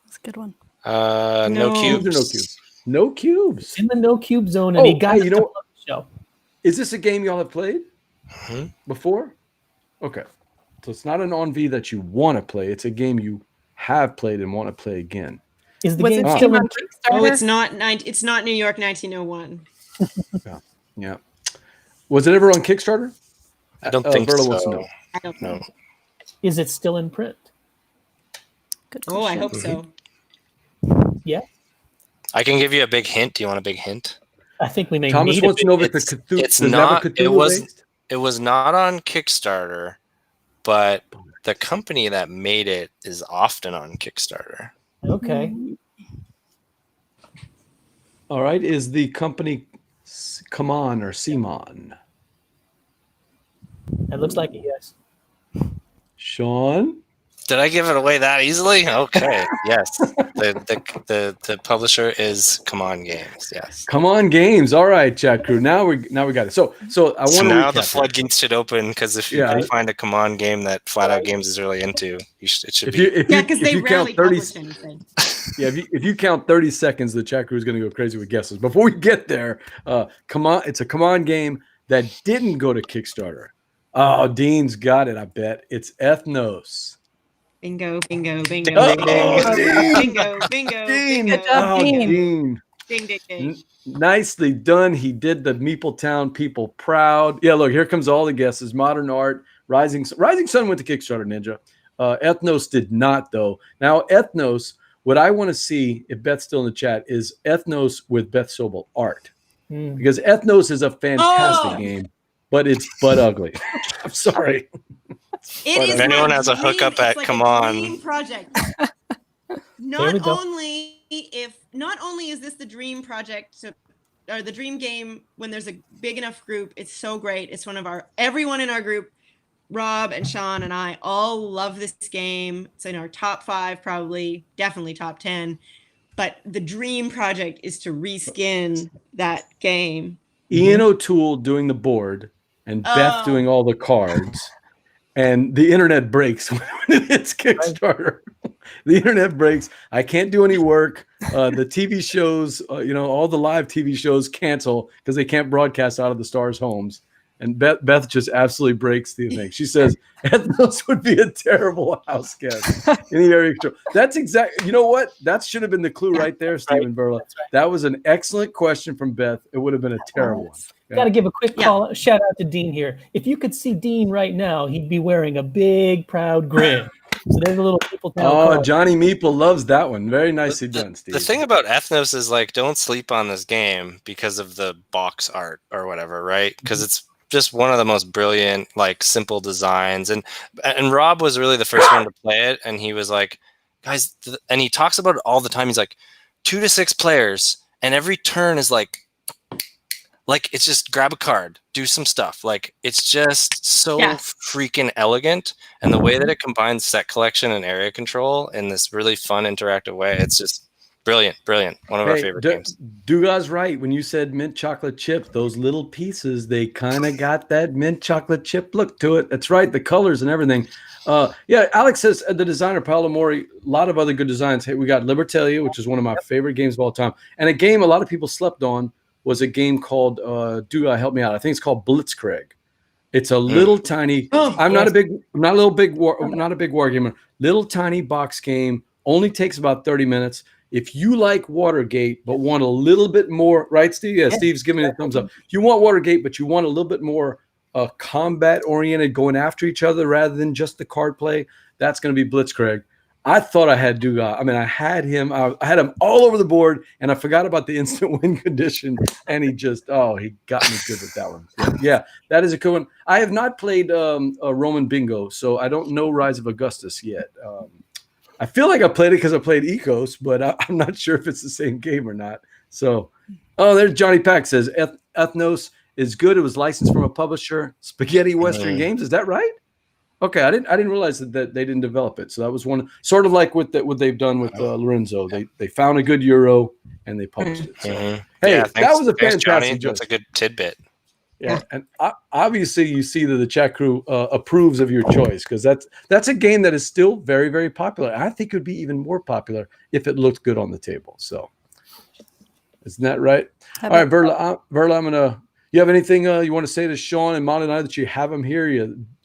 That's a good one. No cubes. Or no cubes. No cubes. In the No Cube Zone, and he got you know what? the show. Is this a game y'all have played before? Okay. So it's not an on-V that you want to play. It's a game you have played and want to play again. Is the Was game it still on in? Kickstarter? Oh, it's not. It's not New York 1901. Yeah. Was it ever on Kickstarter? I don't think Verla so. wants to know. I don't know. Is it still in print? Good Oh, I question. hope so. Yeah, I can give you a big hint. Do you want a big hint? I think we may Thomas need wants to know if It's- it's it's not- Never it Cthulhu was- based? It was not on Kickstarter, but the company that made it is often on Kickstarter. Okay. All right. Is the company Come On or Simon? It looks like a yes. Sean? Did I give it away that easily? Okay. Yes. The publisher is Come On Games. Yes. Come On Games. All right, chat crew. Now we got it. So I So want to now recap the here. floodgates should open because if you find a Come On game that Flatout Games is really into, it should be. Yeah, because they rarely count 30, publish anything. yeah, if you count 30 seconds, the chat crew is going to go crazy with guesses. Before we get there, it's a Come On game that didn't go to Kickstarter. Oh, Dean's got it. I bet it's Ethnos. Bingo, bingo, bingo, Oh, bingo, Dean. bingo, bingo, Dean. bingo. Good job, Oh, Dean. Dean. Ding, ding, ding. Nicely done. He did the Meepletown people proud. Yeah, look, here comes all the guesses. Modern Art, Rising Sun went to Kickstarter, Ninja. Ethnos did not, though. Now, Ethnos, what I want to see, if Beth's still in the chat, is Ethnos with Beth Sobel art. Because Ethnos is a fantastic game, but it's butt ugly. I'm sorry. It is If anyone my has a dream- hookup it's at like Come a On. dream project. There we Not go. only is this the dream project or the dream game when there's a big enough group, it's so great. It's everyone in our group, Rob and Sean and I all love this game. It's in our top 5, probably, definitely top 10. But the dream project is to reskin that game. Ian O'Toole doing the board and Beth Oh. doing all the cards. And the internet breaks when it hits Kickstarter. The internet breaks. I can't do any work. The TV shows, all the live TV shows cancel because they can't broadcast out of the stars' homes. And Beth just absolutely breaks the thing. She says, Ethnos would be a terrible house guest in the area control. That's exactly, you know what? That should have been the clue right there, Stephen Berla. That was an excellent question from Beth. It would have been a terrible one. Got to give a quick shout out to Dean here. If you could see Dean right now, he'd be wearing a big, proud grin. So there's a little people town Oh, card. Johnny Meeple loves that one. Very nicely done, Steve. The thing about Ethnos is like, don't sleep on this game because of the box art or whatever, right? Because it's just one of the most brilliant, like simple designs. And Rob was really the first one to play it, and he was like, guys, and he talks about it all the time. He's like, 2 to 6 players, and every turn is like it's just grab a card, do some stuff. Like it's just so freaking elegant, and the way that it combines set collection and area control in this really fun interactive way, it's just brilliant. One of our favorite games. Dugas right. When you said mint chocolate chip, those little pieces, they kind of got that mint chocolate chip look to it. That's right. The colors and everything. Yeah, Alex says the designer Paolo Mori, a lot of other good designs. Hey, we got Libertalia, which is one of my favorite games of all time, and a game a lot of people slept on was a game called Duga, help me out. I think it's called Blitzkrieg. It's a little tiny. I'm not a big war gamer. Little tiny box game. Only takes about 30 minutes. If you like Watergate but want a little bit more, right, Steve? Yeah, Steve's giving me a thumbs up. You want Watergate, but you want a little bit more combat oriented, going after each other rather than just the card play. That's going to be Blitzkrieg. I thought I had Duga. I mean, I had him all over the board, and I forgot about the instant win condition. And he got me good with that one. So, yeah, that is a cool one. I have not played a Roman Bingo, so I don't know Rise of Augustus yet. I feel like I played it because I played Ecos, but I'm not sure if it's the same game or not. So, there's Johnny Pack says Ethnos is good. It was licensed from a publisher, Spaghetti Western Games. Is that right? Okay, I didn't realize that they didn't develop it. So that was one sort of like what they've done with Lorenzo. They found a good Euro and they published it. So, hey, that was a fantastic joke. That's a good tidbit. Yeah, and obviously you see that the chat crew approves of your choice, because that's a game that is still very, very popular. I think it would be even more popular if it looked good on the table. So, isn't that right? All right, Verla, I'm gonna. You have anything you want to say to Sean and Molly and I that you have them here?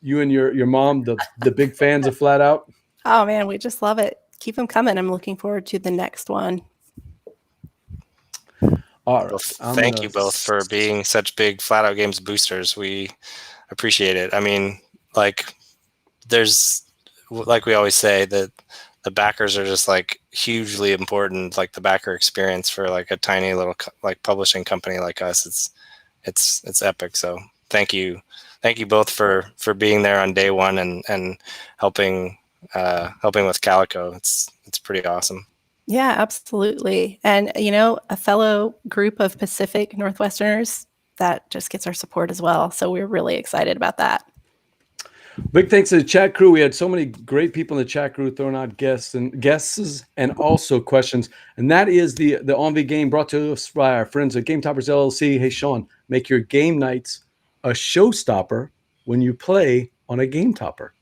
You and your mom, the big fans of Flatout. Oh man, we just love it. Keep them coming. I'm looking forward to the next one. All right. Well, thank you both for being such big Flatout Games boosters. We appreciate it. I mean, like we always say, that the backers are just like hugely important. Like the backer experience for like a tiny little like publishing company like us, it's epic. So thank you both for being there on day one and helping with Calico. It's pretty awesome. Yeah, absolutely. And, a fellow group of Pacific Northwesterners, that just gets our support as well. So we're really excited about that. Big thanks to the chat crew. We had so many great people in the chat crew throwing out guests and also questions. And that is the Envy game brought to us by our friends at Game Toppers LLC. Hey, Sean, make your game nights a showstopper when you play on a Game Topper.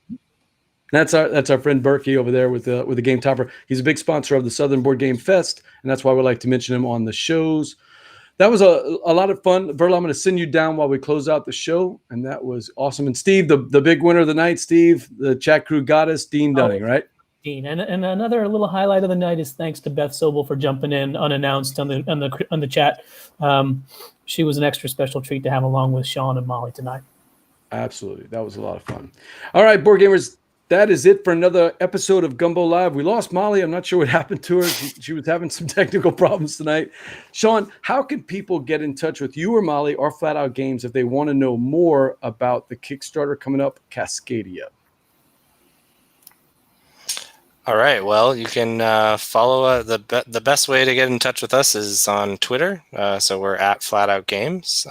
That's our friend Berkey over there with the Game Topper. He's a big sponsor of the Southern Board Game Fest, and that's why we like to mention him on the shows. That was a lot of fun. Verla, I'm going to send you down while we close out the show, and that was awesome. And Steve, the big winner of the night, Steve, the chat crew goddess, Dean Dunning, right? Dean, and another little highlight of the night is thanks to Beth Sobel for jumping in unannounced on the chat. She was an extra special treat to have along with Sean and Molly tonight. Absolutely, that was a lot of fun. All right, board gamers. That is it for another episode of Gumbo Live. We lost Molly. I'm not sure what happened to her. She was having some technical problems tonight. Sean, how can people get in touch with you or Molly or Flatout Games if they want to know more about the Kickstarter coming up, Cascadia? All right. Well, you can follow the best way to get in touch with us is on Twitter. So we're at Flatout Games.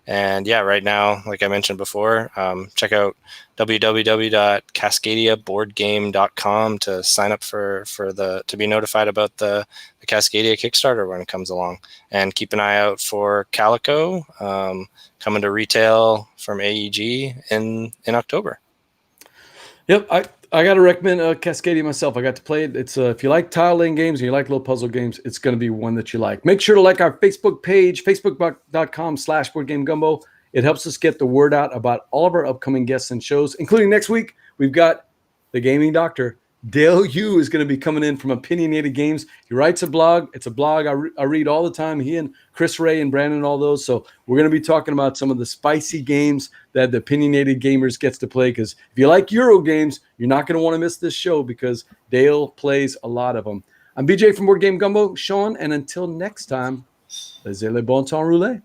And yeah, right now, like I mentioned before, check out www.cascadiaboardgame.com to sign up to be notified about the Cascadia Kickstarter when it comes along, and keep an eye out for Calico coming to retail from AEG in October. Yep, I got to recommend Cascadia myself. I got to play it. It's if you like tile-laying games and you like little puzzle games, it's going to be one that you like. Make sure to like our Facebook page, facebook.com/BoardGameGumbo. It helps us get the word out about all of our upcoming guests and shows, including next week. We've got the gaming doctor, Dale Yu is going to be coming in from Opinionated Games. He writes a blog. It's a blog I read all the time. He and Chris Ray and Brandon, all those. So we're going to be talking about some of the spicy games that the Opinionated Gamers gets to play. Because if you like Euro games, you're not going to want to miss this show because Dale plays a lot of them. I'm BJ from Board Game Gumbo, Sean, and until next time, laissez le bon temps rouler.